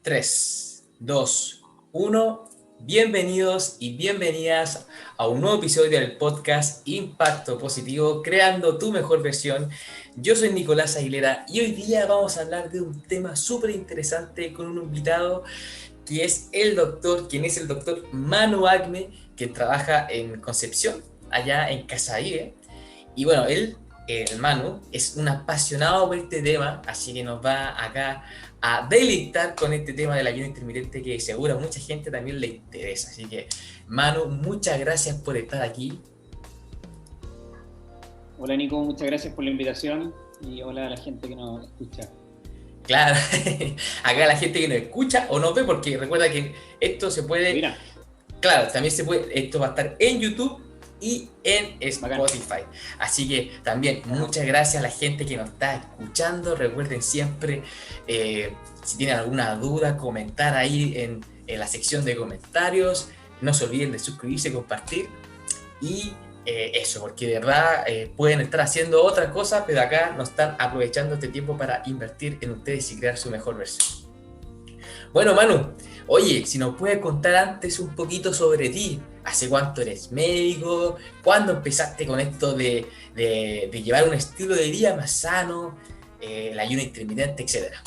3, 2, 1. Bienvenidos y bienvenidas a un nuevo episodio del podcast Impacto Positivo, creando tu mejor versión. Yo soy Nicolás Aguilera y hoy día vamos a hablar de un tema súper interesante con un invitado que es quien es el doctor Manu Acme, que trabaja en Concepción, allá en Casaíbe. Y bueno, el Manu, es un apasionado por este tema, así que nos va acá a deleitar con este tema del ayuno intermitente que seguro a mucha gente también le interesa. Así que, Manu, muchas gracias por estar aquí. Hola Nico, muchas gracias por la invitación y hola a la gente que nos escucha. Claro, acá la gente que nos escucha o nos ve, porque recuerda que esto se puede... Mira. Claro, también se puede, esto va a estar en YouTube y en Spotify. Bacán. Así que también muchas gracias a la gente que nos está escuchando. Recuerden siempre, si tienen alguna duda, comentar ahí en la sección de comentarios. No se olviden de suscribirse, compartir y eso, porque de verdad pueden estar haciendo otra cosa, pero acá no están aprovechando este tiempo para invertir en ustedes y crear su mejor versión. Bueno, Manu, oye, si nos puedes contar antes un poquito sobre ti. ¿Hace cuánto eres médico? ¿Cuándo empezaste con esto de llevar un estilo de vida más sano, el ayuno intermitente, etcétera?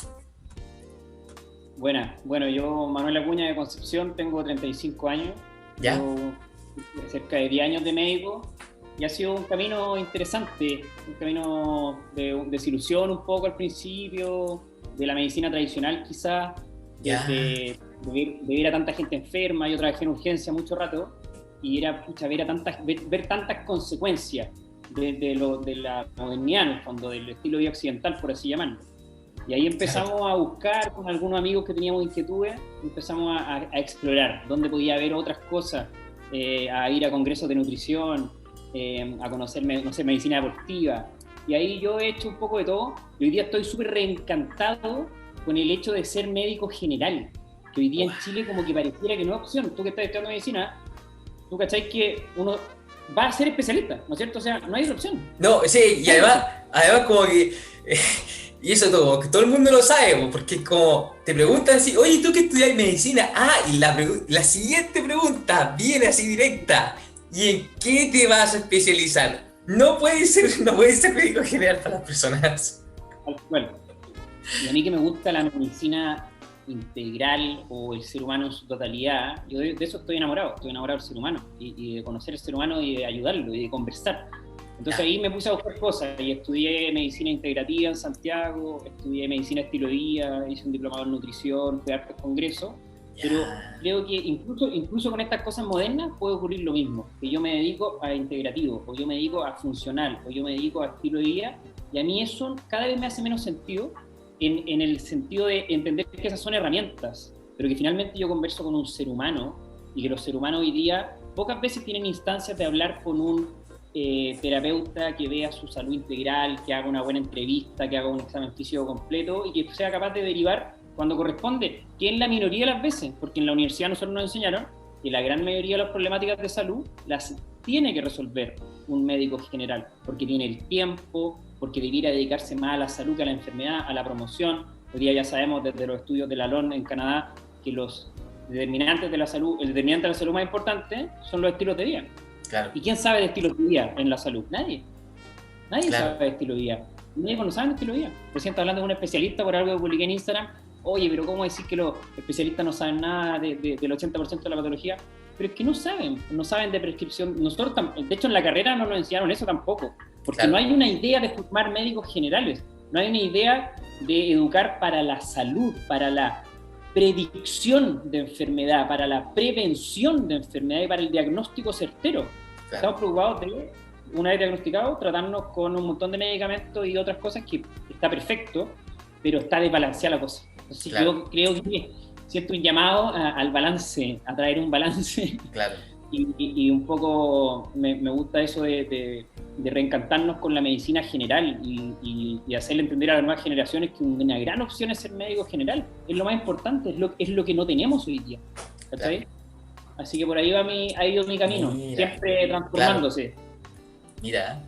Bueno, yo Manuel Acuña de Concepción, tengo 35 años, ¿Ya? llevo cerca de 10 años de médico y ha sido un camino interesante, un camino de desilusión un poco al principio, de la medicina tradicional quizás, de ver a tanta gente enferma. Yo trabajé en urgencia mucho rato y era ver tantas consecuencias de la modernidad, en el fondo, del estilo de vida occidental, por así llamarlo. Y ahí empezamos a buscar con algunos amigos que teníamos inquietudes, empezamos a explorar dónde podía haber otras cosas, a ir a congresos de nutrición, a conocer, no sé, medicina deportiva. Y ahí yo he hecho un poco de todo y hoy día estoy súper reencantado con el hecho de ser médico general, que hoy día en Chile como que pareciera que no es opción. Tú que estás estudiando medicina, tú cachai que uno va a ser especialista, ¿no es cierto? O sea, no hay otra opción. No, sí, y además como que... y eso todo, que todo el mundo lo sabe, porque es como, te preguntan así, oye, ¿tú qué estudias medicina? Ah, y la siguiente pregunta viene así directa, ¿y en qué te vas a especializar? No puede ser médico general para las personas. Bueno, y a mí que me gusta la medicina integral o el ser humano en su totalidad, yo de eso estoy enamorado del ser humano y de conocer el ser humano y de ayudarlo y de conversar. Entonces ahí me puse a buscar cosas y estudié medicina integrativa en Santiago, estudié medicina estilo de vida, hice un diplomado en nutrición, fui a hartos congresos, pero creo que incluso con estas cosas modernas puede ocurrir lo mismo, que yo me dedico a integrativo, o yo me dedico a funcional, o yo me dedico a estilo de vida, y a mí eso cada vez me hace menos sentido, en el sentido de entender que esas son herramientas, pero que finalmente yo converso con un ser humano, y que los seres humanos hoy día pocas veces tienen instancias de hablar con un terapeuta que vea su salud integral, que haga una buena entrevista, que haga un examen físico completo y que sea capaz de derivar cuando corresponde, que en la minoría de las veces, porque en la universidad nosotros nos enseñaron que la gran mayoría de las problemáticas de salud las tiene que resolver un médico general, porque tiene el tiempo, porque debiera dedicarse más a la salud que a la enfermedad, a la promoción. Hoy día ya sabemos desde los estudios de la LON en Canadá que los determinantes de la salud, el determinante de la salud más importante son los estilos de vida. Claro. ¿Y quién sabe de estilos de vida en la salud? Nadie claro. Sabe de estilo de vida. Nadie no sabe de estilo de vida. Recién estaba hablando con un especialista por algo que publiqué en Instagram. Oye, pero ¿cómo decir que los especialistas no saben nada del 80% de la patología? Pero es que no saben de prescripción. Nosotros, de hecho, en la carrera no nos enseñaron eso tampoco, porque claro, no hay una idea de formar médicos generales, no hay una idea de educar para la salud, para la predicción de enfermedad, para la prevención de enfermedad y para el diagnóstico certero. Claro. Estamos preocupados de, una vez diagnosticado, tratarnos con un montón de medicamentos y otras cosas que está perfecto, pero está desbalanceada la cosa. Entonces claro, yo creo que siento un llamado al balance, a traer un balance. Claro. Y un poco me gusta eso de reencantarnos con la medicina general y hacerle entender a las nuevas generaciones que una gran opción es ser médico general. Es lo más importante, es lo que no tenemos hoy día. ¿Cachai? Claro. Así que por ahí ha ido mi camino, siempre transformándose. Claro.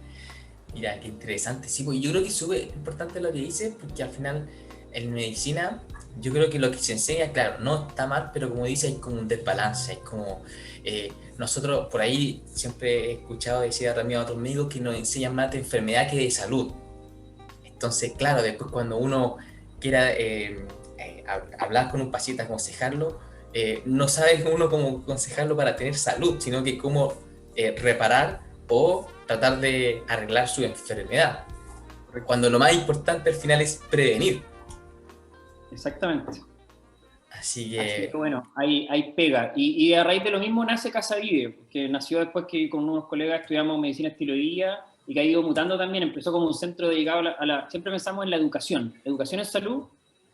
Mira, qué interesante. Sí, pues yo creo que es súper importante lo que dices, porque al final en medicina, yo creo que lo que se enseña, claro, no está mal, pero como dice, hay como un desbalance, hay como... nosotros por ahí siempre he escuchado decir también a otros amigos que nos enseñan más de enfermedad que de salud. Entonces, claro, después cuando uno quiera hablar con un paciente, aconsejarlo, no sabe uno cómo aconsejarlo para tener salud, sino que cómo reparar o tratar de arreglar su enfermedad. Cuando lo más importante al final es prevenir. Exactamente. Así Así que, que bueno, ahí pega. Y a raíz de lo mismo nace Casa Vive, que nació después que con unos colegas estudiamos medicina estilo de vida y que ha ido mutando también. Empezó como un centro dedicado siempre pensamos en la educación en salud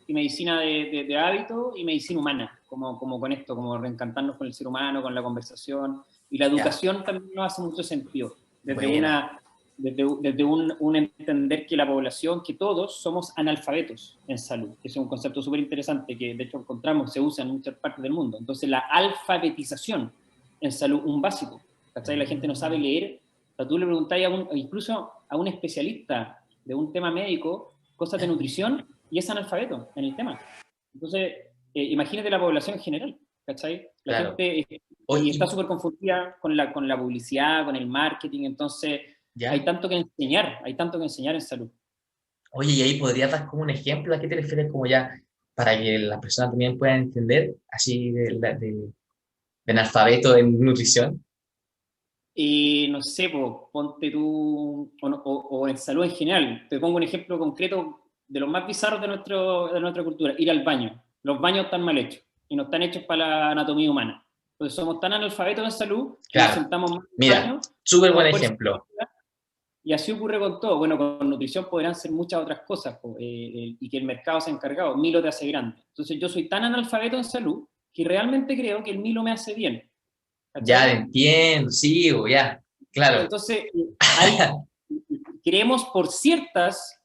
y medicina de hábito y medicina humana, como con esto, como reencantarnos con el ser humano, con la conversación. Y la ya, educación también nos hace mucho sentido, desde bueno, una desde un entender que la población, que todos somos analfabetos en salud, que es un concepto súper interesante que de hecho encontramos, se usa en muchas partes del mundo. Entonces la alfabetización en salud, un básico, ¿cachai? La gente no sabe leer, o sea, tú le preguntáis incluso a un especialista de un tema médico, cosas de nutrición, y es analfabeto en el tema. Entonces, imagínate la población en general, ¿cachai? La claro. gente y está Oye, súper confundida con la publicidad, con el marketing, entonces hay ya. tanto que enseñar, hay tanto que enseñar en salud. Oye, y ahí podrías dar como un ejemplo, ¿a qué te refieres como ya para que las personas también puedan entender, así de analfabeto en nutrición? Y no sé, ponte tú, o en salud en general. Te pongo un ejemplo concreto de los más bizarros de nuestra cultura, ir al baño. Los baños están mal hechos y no están hechos para la anatomía humana. Entonces somos tan analfabetos en salud que nos Claro, sentamos mal en el mira, baño súper como buen fuerza ejemplo. física, y así ocurre con todo. Bueno, con nutrición podrán ser muchas otras cosas y que el mercado se ha encargado. Milo te hace grande. Entonces yo soy tan analfabeto en salud que realmente creo que el Milo me hace bien. Ya ¿Cachai? entiendo, sí, ya, claro, Entonces, hay, creemos por ciertas,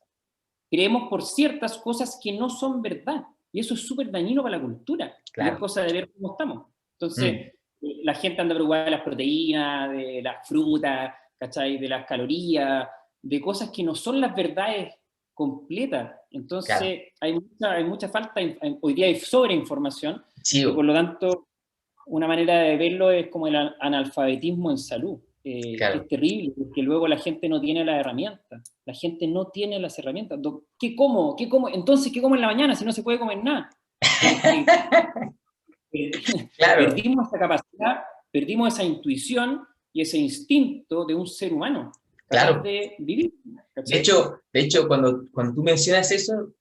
creemos por ciertas cosas que no son verdad. Y eso es súper dañino para la cultura. Y es claro. cosa de ver cómo estamos. Entonces, Mm, la gente anda preocupada de las proteínas, de las frutas, ¿cachai? De las calorías, de cosas que no son las verdades completas. claro, Entonces, hay mucha falta, hoy día hay sobreinformación, sí, y por lo tanto, una manera de verlo es como el analfabetismo en salud, que claro. es terrible, porque luego la gente no tiene las herramientas. La gente no tiene las herramientas. ¿Qué como? ¿Qué como? Entonces, ¿qué como en la mañana si no se puede comer nada? Porque Claro, perdimos esa capacidad, perdimos esa intuición y ese instinto de un ser humano capaz claro. de vivir. De ¿Cachai? hecho, cuando tú mencionas eso,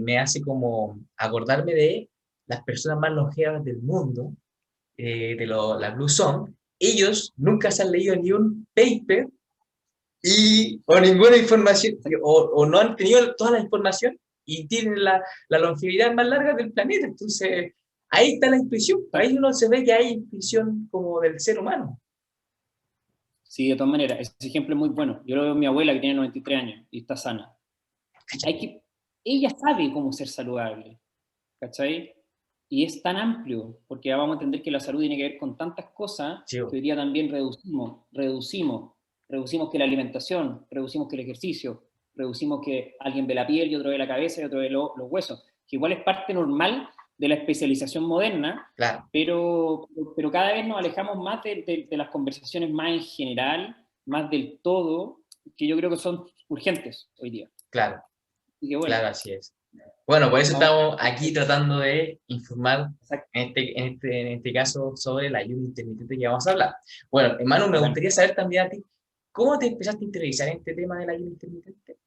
me hace como acordarme de las personas más longevas del mundo, la Blue Zone. Ellos nunca se han leído ni un paper o ninguna información, o no han tenido toda la información y tienen la longevidad más larga del planeta. Entonces, ahí está la intuición. Ahí uno se ve que hay intuición como del ser humano. Sí, de todas maneras, ese ejemplo es muy bueno. Yo lo veo a mi abuela que tiene 93 años y está sana. ¿Cachai? Ella sabe cómo ser saludable, ¿cachai? Y es tan amplio, porque ya vamos a entender que la salud tiene que ver con tantas cosas Sí, que hoy día también reducimos que la alimentación, reducimos que el ejercicio, reducimos que alguien ve la piel y otro ve la cabeza y otro ve los huesos, que igual es parte normal de la especialización moderna, claro, pero cada vez nos alejamos más de las conversaciones más en general, más del todo, que yo creo que son urgentes hoy día. claro, Y que bueno, claro, así es. Bueno, por eso vamos. estamos aquí tratando de informar, Exacto, en este caso, sobre la ayuda intermitente que vamos a hablar. Bueno, hermano, me bacán. gustaría saber también a ti, ¿cómo te empezaste a interesar en este tema de la ayuda intermitente?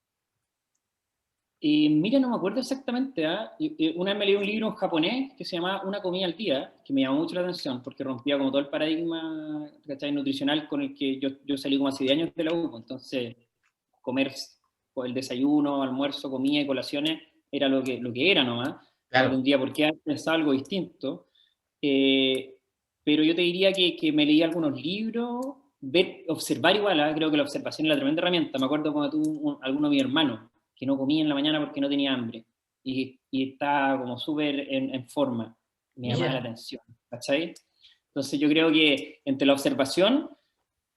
Mira, no me acuerdo exactamente. Una vez me leí un libro en japonés que se llamaba Una comida al día, que me llamó mucho la atención porque rompía como todo el paradigma, ¿cachai? Nutricional con el que yo salí como hace 10 años de la U. Entonces, comer el desayuno, almuerzo, comida y colaciones era lo que era nomás. No Claro, tendría por qué haber pensado algo distinto. Eh, pero yo te diría que me leí algunos libros, observar igual, creo que la observación es la tremenda herramienta. Me acuerdo cuando tuve alguno de mis hermanos que no comía en la mañana porque no tenía hambre y estaba como súper en forma, me llamaba la mira, atención, ¿cachai? Entonces yo creo que entre la observación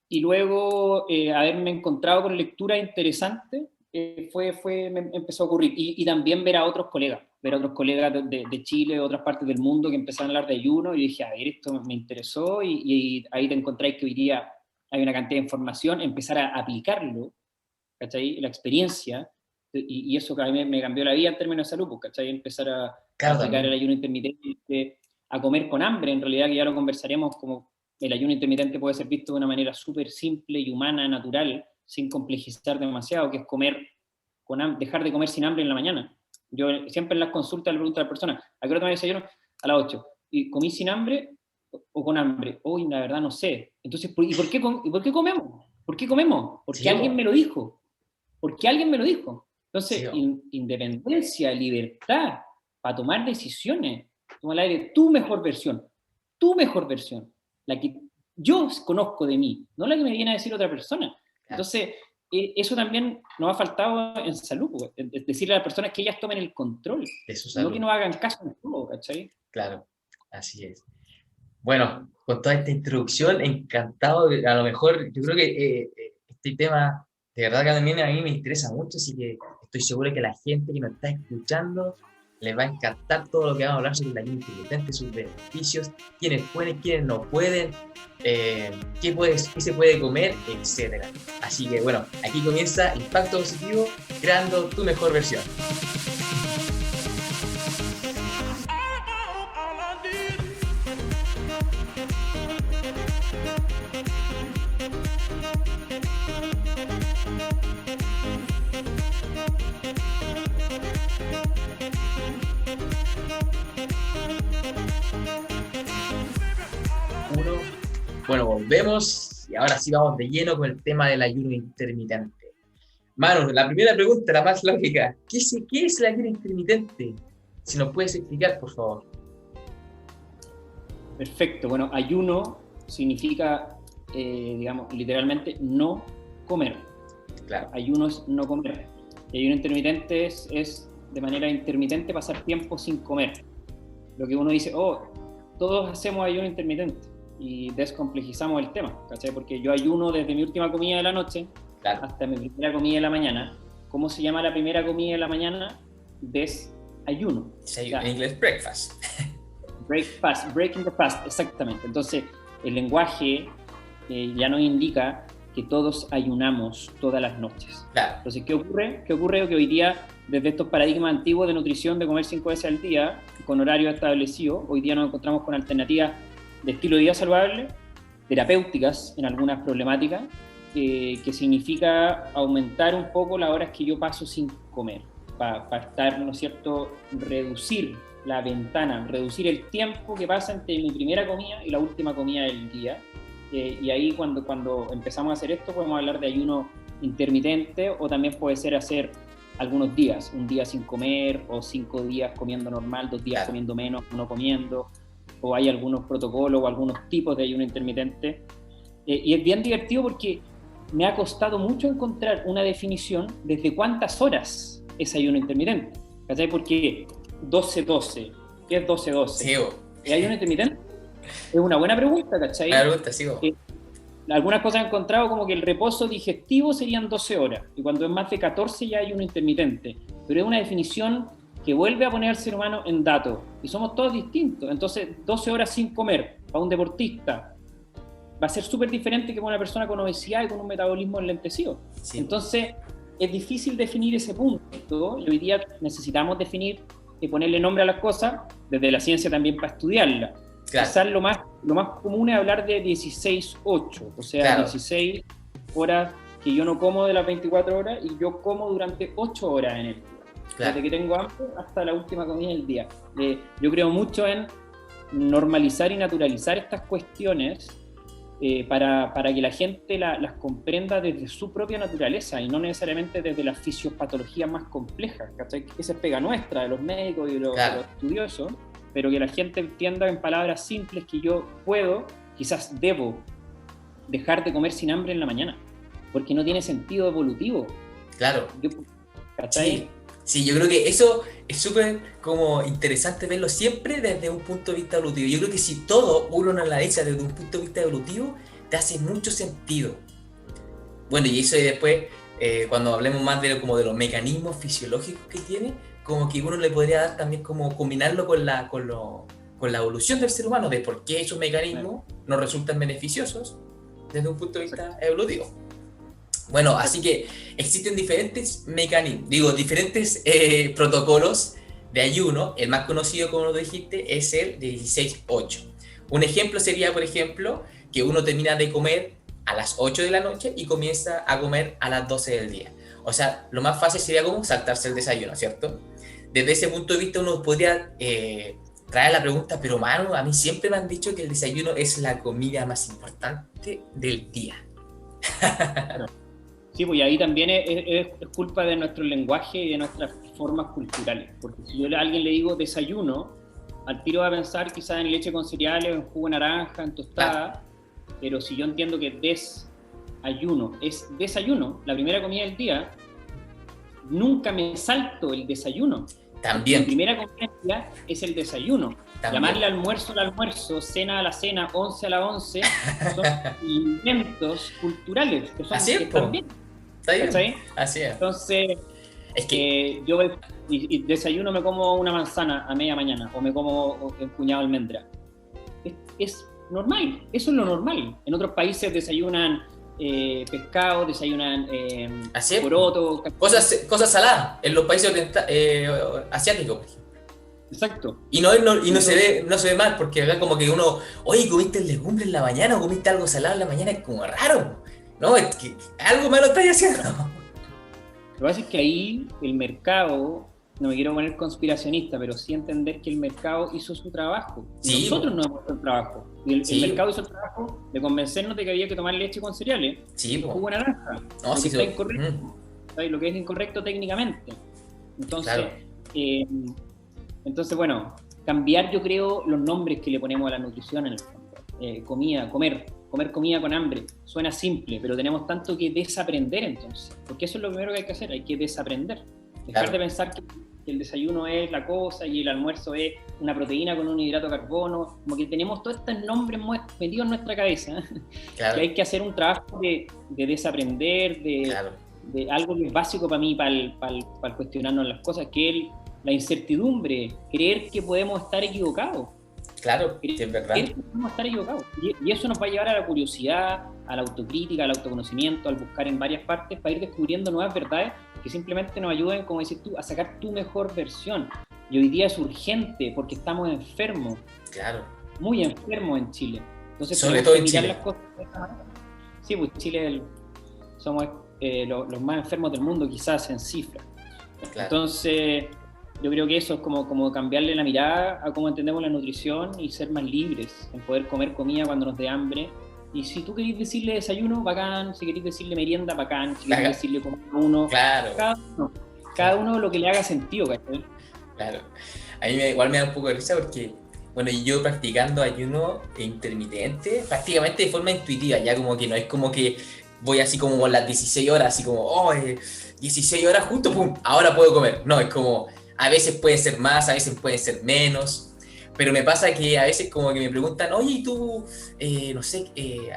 y luego haberme encontrado con lectura interesante, me empezó a ocurrir. Y también ver a otros colegas de Chile, de otras partes del mundo que empezaron a hablar de ayuno, y dije, a ver, esto me interesó, y ahí te encontráis que hoy día hay una cantidad de información, empezar a aplicarlo, ¿cachai? La experiencia, y eso que a mí me cambió la vida en términos de salud, pues, ¿cachai? Empezar a aplicar también. el ayuno intermitente, a comer con hambre, en realidad, que ya lo conversaremos, como el ayuno intermitente puede ser visto de una manera súper simple y humana, natural, sin complejizar demasiado, que es dejar de comer sin hambre en la mañana. Yo siempre en las consultas le pregunto a la persona, ¿a qué hora tomas desayuno? A las 8. ¿Y comí sin hambre o con hambre? Uy, la verdad no sé. Entonces, ¿y por qué comemos? ¿Por qué comemos? Porque alguien me lo dijo. Porque alguien me lo dijo. Entonces, independencia, libertad, para tomar decisiones, tomar la de tu mejor versión, la que yo conozco de mí, no la que me viene a decir otra persona. Entonces, eso también nos ha faltado en salud, es decirle a las personas que ellas tomen el control, no que no hagan caso en todo, ¿cachai? Claro, así es. Bueno, con toda esta introducción, encantado, a lo mejor, yo creo que este tema, de verdad que también a mí me interesa mucho, así que estoy seguro que la gente que nos está escuchando les va a encantar todo lo que vamos a hablar sobre el ayuno intermitente, sus beneficios, quiénes pueden, quiénes no pueden, qué se puede comer, etc. Así que bueno, aquí comienza Impacto Positivo, creando tu mejor versión. Bueno, volvemos y ahora sí vamos de lleno con el tema del ayuno intermitente. Manu, la primera pregunta, la más lógica. ¿Qué es el ayuno intermitente? Si nos puedes explicar, por favor. Perfecto. Bueno, ayuno significa, digamos, literalmente no comer. Claro. Ayuno es no comer. Y ayuno intermitente es de manera intermitente pasar tiempo sin comer. Lo que uno dice, todos hacemos ayuno intermitente. Y descomplejizamos el tema, ¿cachai? Porque yo ayuno desde mi última comida de la noche hasta mi primera comida de la mañana. ¿Cómo se llama la primera comida de la mañana? Desayuno. En inglés, breakfast. Breaking the fast, exactamente. Entonces, el lenguaje ya nos indica que todos ayunamos todas las noches. Claro. Entonces, ¿qué ocurre? Que hoy día, desde estos paradigmas antiguos de nutrición, de comer 5 veces al día, con horario establecido, hoy día nos encontramos con alternativas de estilo de vida saludable, terapéuticas en algunas problemáticas, que significa aumentar un poco las horas que yo paso sin comer, para estar, ¿no es cierto?, reducir la ventana, reducir el tiempo que pasa entre mi primera comida y la última comida del día. Y ahí cuando empezamos a hacer esto podemos hablar de ayuno intermitente, o también puede ser hacer algunos días, un día sin comer, o 5 días comiendo normal, 2 días comiendo menos, no comiendo, o hay algunos protocolos o algunos tipos de ayuno intermitente. Y es bien divertido porque me ha costado mucho encontrar una definición desde cuántas horas es ayuno intermitente, ¿cachai? Porque 12-12, ¿qué es 12-12? Sí, ¿Es ayuno intermitente? Es una buena pregunta, ¿cachai? La pregunta, sí. Algunas cosas he encontrado como que el reposo digestivo serían 12 horas, y cuando es más de 14 ya hay ayuno intermitente, pero es una definición que vuelve a poner al ser humano en datos, y somos todos distintos. Entonces 12 horas sin comer para un deportista va a ser súper diferente que para una persona con obesidad y con un metabolismo enlentecido. Sí. Entonces es difícil definir ese punto, y hoy día necesitamos definir y ponerle nombre a las cosas desde la ciencia también para estudiarla. Claro. Quizás lo más común es hablar de 16-8, o sea, 16 horas que yo no como de las 24 horas, y yo como durante 8 horas en el día. Desde que tengo hambre hasta la última comida del día. Yo creo mucho en normalizar y naturalizar estas cuestiones para que la gente las comprenda desde su propia naturaleza, y no necesariamente desde las fisiopatologías más complejas, ¿cachai? Esa es pega nuestra, de los médicos y de los estudiosos, pero que la gente entienda en palabras simples que yo puedo, quizás debo, dejar de comer sin hambre en la mañana, porque no tiene sentido evolutivo. Claro. ¿Cachai? Sí, yo creo que eso es súper como interesante verlo siempre desde un punto de vista evolutivo. Yo creo que si todo uno lo analiza desde un punto de vista evolutivo, te hace mucho sentido. Bueno, y eso después cuando hablemos más como de los mecanismos fisiológicos que tiene, como que uno le podría dar también como combinarlo con la evolución del ser humano, de por qué esos mecanismos nos resultan beneficiosos desde un punto de vista evolutivo. Bueno, así que existen diferentes mecanismos, diferentes protocolos de ayuno. El más conocido, como lo dijiste, es el de 16-8. Un ejemplo sería, por ejemplo, que uno termina de comer a las 8 de la noche y comienza a comer a las 12 del día. O sea, lo más fácil sería como saltarse el desayuno, ¿cierto? Desde ese punto de vista uno podría traer la pregunta, pero mano, a mí siempre me han dicho que el desayuno es la comida más importante del día. Sí, pues ahí también es culpa de nuestro lenguaje y de nuestras formas culturales. Porque si yo a alguien le digo desayuno, al tiro va a pensar quizás en leche con cereales, en jugo de naranja, en tostada, pero si yo entiendo que desayuno es desayuno, la primera comida del día, nunca me salto el desayuno. También. Mi primera comida del día es el desayuno. También. Llamarle almuerzo al almuerzo, cena a la cena, 11 a la 11, son inventos culturales que son Así es, también. Está bien. Así es. Entonces, es que yo y desayuno me como una manzana a media mañana o me como un puñado de almendra. Es normal, eso es lo normal. En otros países desayunan pescado, desayunan poroto. Cosas saladas en los países asiáticos. Exacto. Y no se ve mal, porque acá como que uno, oye, comiste legumbres en la mañana o comiste algo salado en la mañana, es como raro. No, es que algo malo estáis haciendo. Lo que pasa es que ahí el mercado, no me quiero poner conspiracionista, pero sí entender que el mercado hizo su trabajo. Sí, nosotros no hemos hecho el trabajo. Y el mercado hizo el trabajo de convencernos de que había que tomar leche con cereales. Sí, jugo de naranja. No, sí, está incorrecto. Lo que es incorrecto técnicamente. Entonces, claro. Entonces, bueno, cambiar yo creo los nombres que le ponemos a la nutrición en el fondo. Comer comida con hambre. Suena simple, pero tenemos tanto que desaprender entonces. Porque eso es lo primero que hay que hacer, hay que desaprender. Dejar de pensar que el desayuno es la cosa y el almuerzo es una proteína con un hidrato de carbono. Como que tenemos todos estos nombres metidos en nuestra cabeza. Claro. Que hay que hacer un trabajo de desaprender, de algo que es básico para mí, para cuestionarnos las cosas, que es la incertidumbre, creer que podemos estar equivocados. Claro, es verdad. Creer que podemos estar equivocados. Y eso nos va a llevar a la curiosidad, a la autocrítica, al autoconocimiento, al buscar en varias partes para ir descubriendo nuevas verdades que simplemente nos ayuden, como decís tú, a sacar tu mejor versión. Y hoy día es urgente porque estamos enfermos. Claro. Muy enfermos en Chile. Entonces, sobre todo en Chile. Las cosas de esta manera. Sí, pues Chile somos los más enfermos del mundo, quizás en cifras. Claro. Entonces, yo creo que eso es como cambiarle la mirada a cómo entendemos la nutrición y ser más libres en poder comer comida cuando nos dé hambre. Y si tú querés decirle desayuno, bacán. Si querés decirle merienda, bacán. Si querés decirle comer uno, claro. Cada uno lo que le haga sentido, ¿cachai? Claro. A mí igual me da un poco de risa porque, bueno, yo practicando ayuno intermitente, prácticamente de forma intuitiva, ya como que no es como que voy así como las 16 horas, así como, 16 horas justo, pum, ahora puedo comer. No, es como, a veces pueden ser más, a veces pueden ser menos, pero me pasa que a veces como que me preguntan, oye, ¿y tú, no sé,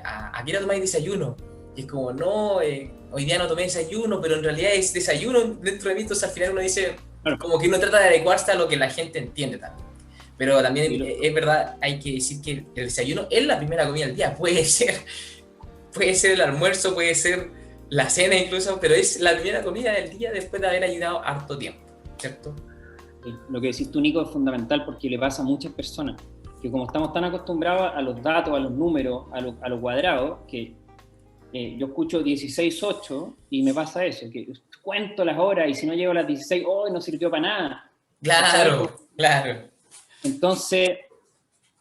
a qué hora tomáis desayuno? Y es como, no, hoy día no tomé desayuno, pero en realidad es desayuno dentro de mí, entonces al final uno dice, como que uno trata de adecuarse a lo que la gente entiende también. Pero también es verdad, hay que decir que el desayuno es la primera comida del día, puede ser el almuerzo, puede ser la cena incluso, pero es la primera comida del día después de haber ayunado harto tiempo, ¿cierto? Lo que decís tú, Nico, es fundamental porque le pasa a muchas personas, que como estamos tan acostumbrados a los datos, a los números, a lo cuadrado, que yo escucho 16-8 y me pasa eso, que cuento las horas y si no llego a las 16, no sirvió para nada. Claro. Entonces,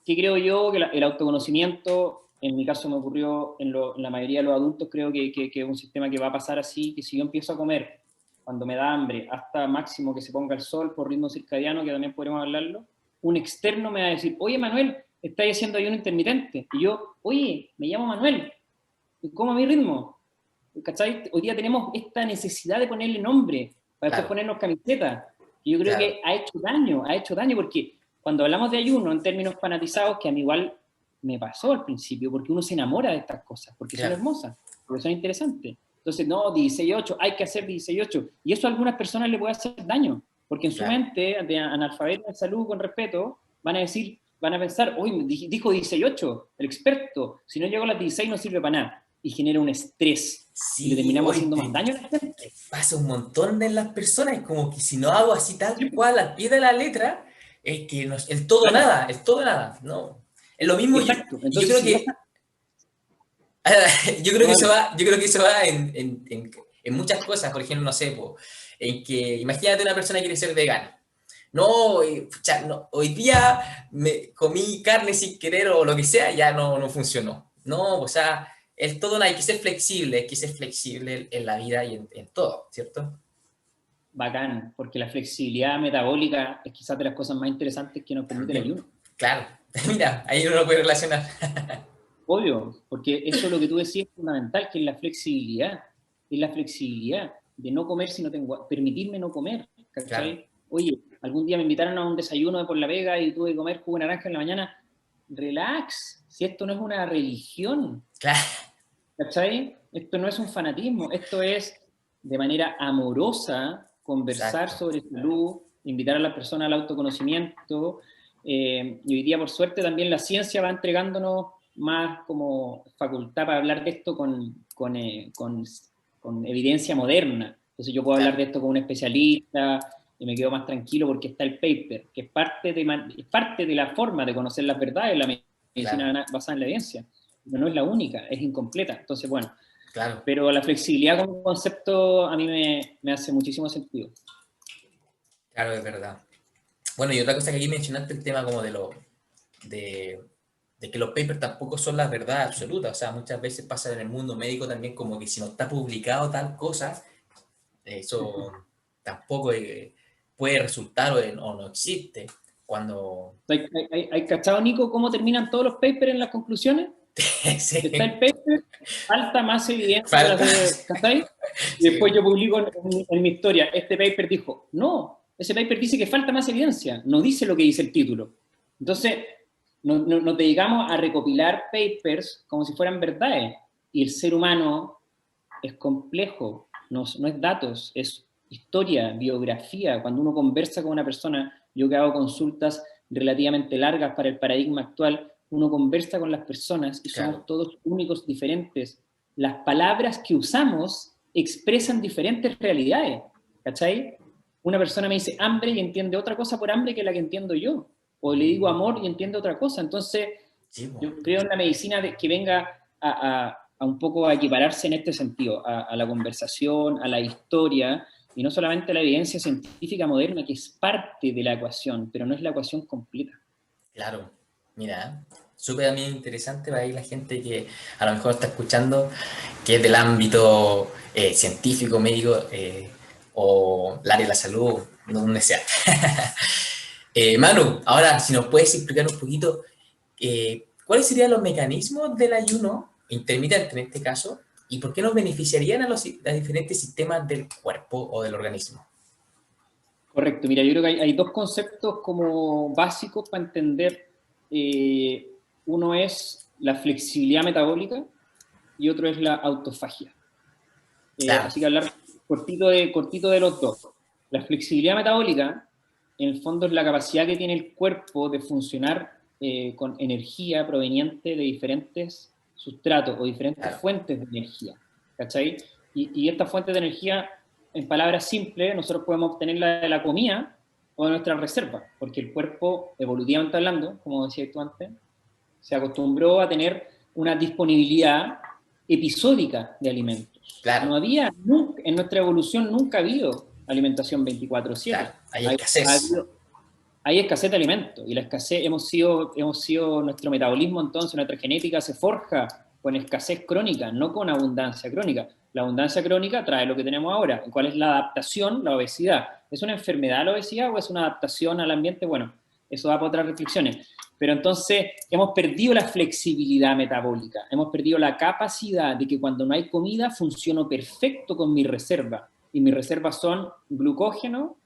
¿qué creo yo? Que el autoconocimiento, en mi caso me ocurrió en la mayoría de los adultos, creo que es un sistema que va a pasar así, que si yo empiezo a comer cuando me da hambre, hasta máximo que se ponga el sol por ritmo circadiano, que también podríamos hablarlo, un externo me va a decir, oye Manuel, estás haciendo ayuno intermitente. Y yo, oye, me llamo Manuel, ¿cómo a mi ritmo? ¿Cachai? Hoy día tenemos esta necesidad de ponerle nombre, para después ponernos camisetas. Y yo creo que ha hecho daño porque cuando hablamos de ayuno en términos fanatizados, que a mí igual me pasó al principio, porque uno se enamora de estas cosas, porque son hermosas, porque son interesantes. Entonces, no, 16-8, hay que hacer 16-8. Y eso a algunas personas le puede hacer daño, porque en su mente, de analfabeto de salud, con respeto, van a pensar, uy, dijo 18, el experto, si no llego a las 16 no sirve para nada. Y genera un estrés. Y le Sí, terminamos hoy haciendo más daño a la gente. pasa un montón en las personas, es como que si no hago así tal cual al pie de la letra, es que el todo Claro, nada, el todo nada, ¿no? Es lo mismo, exacto. y yo Entonces, creo si vas que, yo creo que eso a... va, yo creo que eso va en muchas cosas, por ejemplo, no sé, po, en que imagínate una persona que quiere ser vegana. No, pucha, no, hoy día me comí carne sin querer o lo que sea, ya no funcionó. No, o sea, el todo no hay que ser flexible, hay que ser flexible en la vida y en todo, ¿cierto? Bacán, porque la flexibilidad metabólica es quizás de las cosas más interesantes que nos permite el También, ayuno. claro. Mira, ahí uno lo puede relacionar. Obvio, porque eso es lo que tú decías es fundamental, que es la flexibilidad de no comer si no tengo, permitirme no comer, Claro, ¿cachai? Oye, algún día me invitaron a un desayuno de por la Vega y tuve que comer jugo de naranja en la mañana, relax, si esto no es una religión, claro, ¿cachai? Esto no es un fanatismo, esto es de manera amorosa conversar exacto. sobre salud, invitar a las personas al autoconocimiento. Y hoy día, por suerte, también la ciencia va entregándonos más como facultad para hablar de esto con evidencia moderna. Entonces yo puedo hablar Claro, de esto con un especialista y me quedo más tranquilo porque está el paper, que es parte de la forma de conocer las verdades de la claro, medicina basada en la evidencia, pero no es la única, es incompleta. Entonces, bueno, claro, pero la flexibilidad como concepto a mí me hace muchísimo sentido. claro, es verdad. Bueno, y otra cosa que aquí mencionaste, el tema como de, de que los papers tampoco son la verdad absoluta. O sea, muchas veces pasa en el mundo médico también como que si no está publicado tal cosa, eso tampoco puede resultar o no existe. Cuando... ¿Hay cachado, Nico, cómo terminan todos los papers en las conclusiones? Está el sí, paper, falta más evidencia para falta. hacer, ¿cachai? Y después Sí, yo publico en mi historia, este paper dijo, no, ese paper dice que falta más evidencia, no dice lo que dice el título. Entonces, nos dedicamos a recopilar papers como si fueran verdades. Y el ser humano es complejo, no es datos, es historia, biografía. Cuando uno conversa con una persona, yo que hago consultas relativamente largas para el paradigma actual, uno conversa con las personas y claro, somos todos únicos, diferentes. Las palabras que usamos expresan diferentes realidades, ¿cachai? Una persona me dice hambre y entiende otra cosa por hambre que la que entiendo yo. O le digo amor y entiende otra cosa. Entonces, sí, po, yo creo en la medicina que venga a un poco a equipararse en este sentido, a la conversación, a la historia, y no solamente a la evidencia científica moderna, que es parte de la ecuación, pero no es la ecuación completa. claro. Mira, súper también interesante para ahí la gente que a lo mejor está escuchando, que es del ámbito científico, médico o el área de la salud, donde sea. Manu, ahora si nos puedes explicar un poquito cuáles serían los mecanismos del ayuno intermitente en este caso y por qué nos beneficiarían a los diferentes sistemas del cuerpo o del organismo. Correcto, mira, yo creo que hay dos conceptos como básicos para entender. Uno es la flexibilidad metabólica y otro es la autofagia. Claro, Así que hablar cortito de los dos. La flexibilidad metabólica, en el fondo, es la capacidad que tiene el cuerpo de funcionar con energía proveniente de diferentes sustratos o diferentes claro, fuentes de energía. ¿Cachai? Y estas fuentes de energía, en palabras simples, nosotros podemos obtenerla de la comida o de nuestra reserva, porque el cuerpo, evolutivamente hablando, como decías tú antes, se acostumbró a tener una disponibilidad episódica de alimentos. claro, No había, nunca, en nuestra evolución nunca ha habido alimentación claro. 24/7. Hay Ha escasez. habido, hay escasez de alimentos y la escasez, hemos sido, nuestro metabolismo entonces, nuestra genética se forja con escasez crónica, no con abundancia crónica. La abundancia crónica trae lo que tenemos ahora. ¿Cuál es la adaptación? La obesidad. ¿Es una enfermedad la obesidad o es una adaptación al ambiente? Bueno, eso da para otras reflexiones. Pero entonces hemos perdido la flexibilidad metabólica, hemos perdido la capacidad de que cuando no hay comida funciono perfecto con mi reserva. Y mis reservas son glucógeno,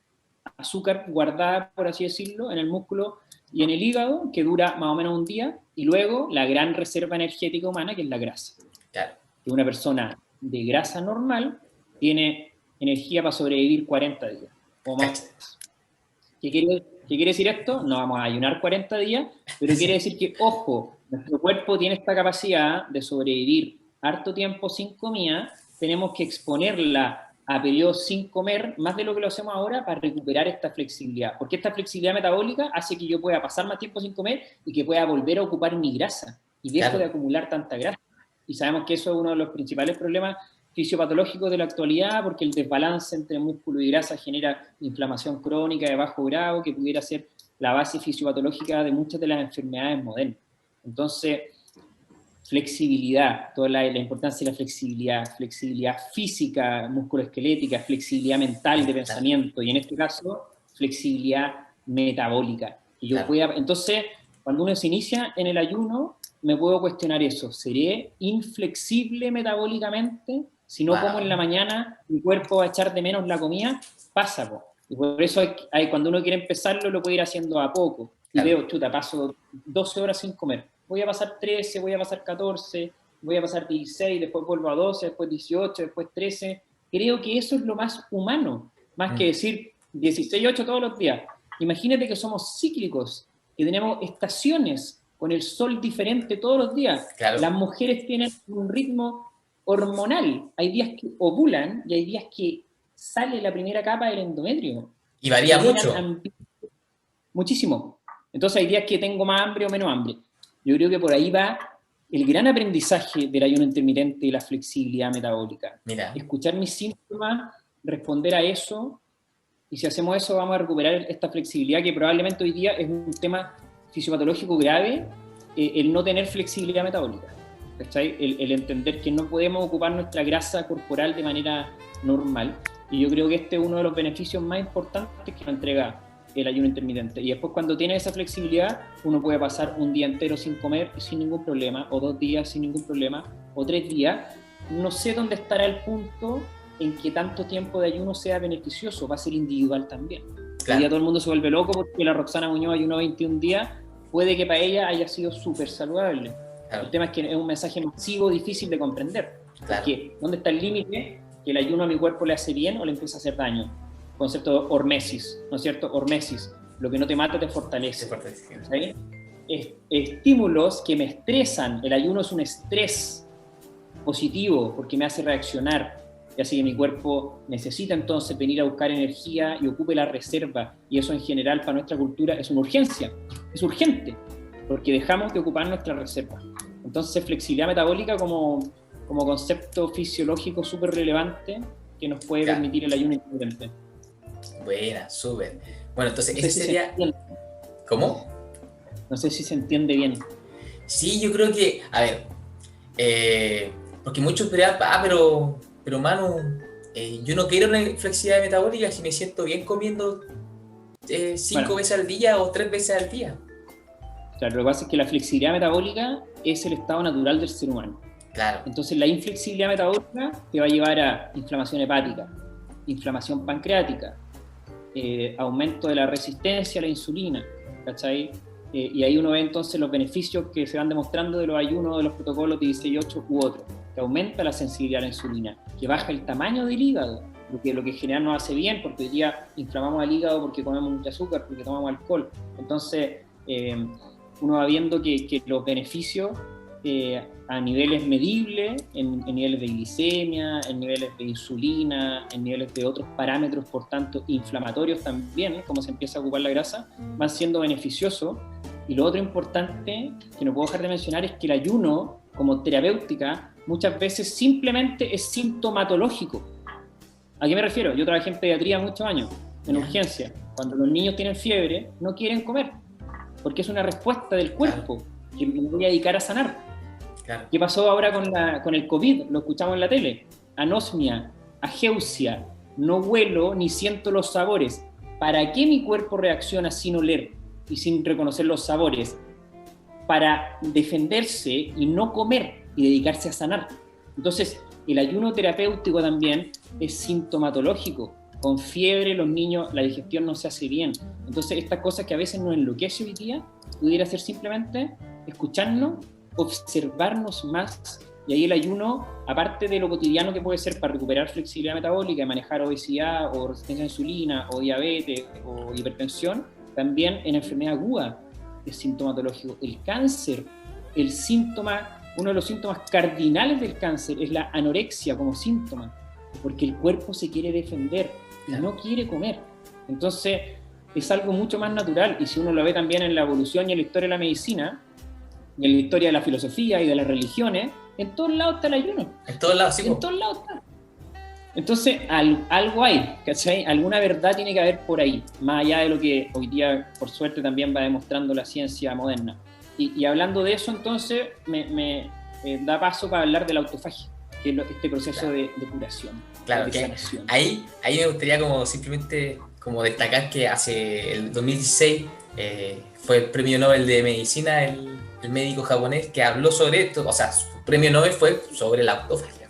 azúcar guardada, por así decirlo, en el músculo y en el hígado, que dura más o menos un día, y luego la gran reserva energética humana, que es la grasa. Claro, Que una persona de grasa normal tiene energía para sobrevivir 40 días o más. ¿Qué quiere decir esto? No vamos a ayunar 40 días, pero quiere decir que, ojo, nuestro cuerpo tiene esta capacidad de sobrevivir harto tiempo sin comida, tenemos que exponerla a periodos sin comer, más de lo que lo hacemos ahora, para recuperar esta flexibilidad. Porque esta flexibilidad metabólica hace que yo pueda pasar más tiempo sin comer y que pueda volver a ocupar mi grasa y dejo de acumular tanta grasa. Y sabemos que eso es uno de los principales problemas fisiopatológicos de la actualidad, porque el desbalance entre músculo y grasa genera inflamación crónica de bajo grado, que pudiera ser la base fisiopatológica de muchas de las enfermedades modernas. Entonces, flexibilidad, toda la importancia de la flexibilidad física, musculoesquelética, flexibilidad mental de pensamiento, y en este caso, flexibilidad metabólica. Que yo pueda, entonces, cuando uno se inicia en el ayuno, me puedo cuestionar eso, ¿seré inflexible metabólicamente? Si no como en la mañana, mi cuerpo va a echar de menos la comida, pasa, po. Y por eso cuando uno quiere empezarlo, lo puede ir haciendo a poco. Y veo, chuta, paso 12 horas sin comer. Voy a pasar 13, voy a pasar 14, voy a pasar 16, después vuelvo a 12, después 18, después 13. Creo que eso es lo más humano, más que decir 16, 8 todos los días. Imagínate que somos cíclicos, que tenemos estaciones con el sol diferente todos los días. Las mujeres tienen un ritmo hormonal. Hay días que ovulan y hay días que sale la primera capa del endometrio. Y varía mucho. Muchísimo. Entonces hay días que tengo más hambre o menos hambre. Yo creo que por ahí va el gran aprendizaje del ayuno intermitente y la flexibilidad metabólica. Mira. Escuchar mis síntomas, responder a eso, y si hacemos eso vamos a recuperar esta flexibilidad que probablemente hoy día es un tema fisiopatológico grave, el no tener flexibilidad metabólica. ¿Cachai? El entender que no podemos ocupar nuestra grasa corporal de manera normal. Y yo creo que este es uno de los beneficios más importantes que nos entrega el ayuno intermitente. Y después, cuando tiene esa flexibilidad, uno puede pasar un día entero sin comer sin ningún problema, o 2 días sin ningún problema, o 3 días. No sé dónde estará el punto en que tanto tiempo de ayuno sea beneficioso, va a ser individual también. Hoy día todo el mundo se vuelve loco porque la Roxana Muñoz ayunó 21 días, puede que para ella haya sido súper saludable. El tema es que es un mensaje masivo, difícil de comprender. Porque, ¿dónde está el límite? Que el ayuno a mi cuerpo le hace bien o le empieza a hacer daño. Concepto de hormesis, ¿no es cierto? Hormesis, lo que no te mata te fortalece. ¿Sí? Estímulos que me estresan, el ayuno es un estrés positivo porque me hace reaccionar, y así que mi cuerpo necesita entonces venir a buscar energía y ocupe la reserva, y eso en general para nuestra cultura es una urgencia, es urgente, porque dejamos de ocupar nuestra reserva. Entonces flexibilidad metabólica como concepto fisiológico súper relevante que nos puede permitir el ayuno intermitente. Buena, súper. Bueno, entonces ese sería... ¿Cómo? No sé si se entiende bien. Sí, yo creo que, a ver, porque muchos esperan, pero Manu, yo no quiero una flexibilidad metabólica si me siento bien comiendo 5 veces al día o 3 veces al día. Claro, lo que pasa es que la flexibilidad metabólica es el estado natural del ser humano. Claro. Entonces la inflexibilidad metabólica te va a llevar a inflamación hepática, inflamación pancreática, aumento de la resistencia a la insulina, ¿cachai? Y ahí uno ve entonces los beneficios que se van demostrando de los ayunos, de los protocolos 16-8 u otros, que aumenta la sensibilidad a la insulina, que baja el tamaño del hígado, lo que en general nos hace bien, porque hoy día inflamamos al hígado porque comemos mucho azúcar, porque tomamos alcohol. Entonces, uno va viendo que los beneficios a niveles medibles, en niveles de glicemia, en niveles de insulina, en niveles de otros parámetros, por tanto, inflamatorios también, como se empieza a ocupar la grasa, van siendo beneficiosos. Y lo otro importante, que no puedo dejar de mencionar, es que el ayuno, como terapéutica, muchas veces simplemente es sintomatológico. ¿A qué me refiero? Yo trabajé en pediatría muchos años, en urgencia. Cuando los niños tienen fiebre, no quieren comer, porque es una respuesta del cuerpo, que me voy a dedicar a sanar. Claro. ¿Qué pasó ahora con el COVID? Lo escuchamos en la tele. Anosmia, ageusia, no huelo ni siento los sabores. ¿Para qué mi cuerpo reacciona sin oler y sin reconocer los sabores? Para defenderse y no comer y dedicarse a sanar. Entonces, el ayuno terapéutico también es sintomatológico. Con fiebre los niños, la digestión no se hace bien. Entonces, estas cosas que a veces nos enloquece hoy día, pudiera ser simplemente escucharnos, observarnos más Y ahí el ayuno, aparte de lo cotidiano que puede ser para recuperar flexibilidad metabólica, manejar obesidad o resistencia a insulina o diabetes o hipertensión, también en enfermedad aguda es sintomatológico. El cáncer, uno de los síntomas cardinales del cáncer es la anorexia como síntoma, porque el cuerpo se quiere defender y no quiere comer. Entonces es algo mucho más natural, y si uno lo ve también en la evolución y en la historia de la medicina, y en la historia de la filosofía y de las religiones, en todos lados está el ayuno. En todos lados, sí. En todos lados está. Entonces, algo hay, ¿cachai? Alguna verdad tiene que haber por ahí, más allá de lo que hoy día, por suerte, también va demostrando la ciencia moderna. Y hablando de eso, entonces, me da paso para hablar de la autofagia, que es este proceso de curación. Claro, que ahí me gustaría como simplemente como destacar que hace el 2016 fue el premio Nobel de Medicina el médico japonés que habló sobre esto, o sea, su premio Nobel fue sobre la autofagia.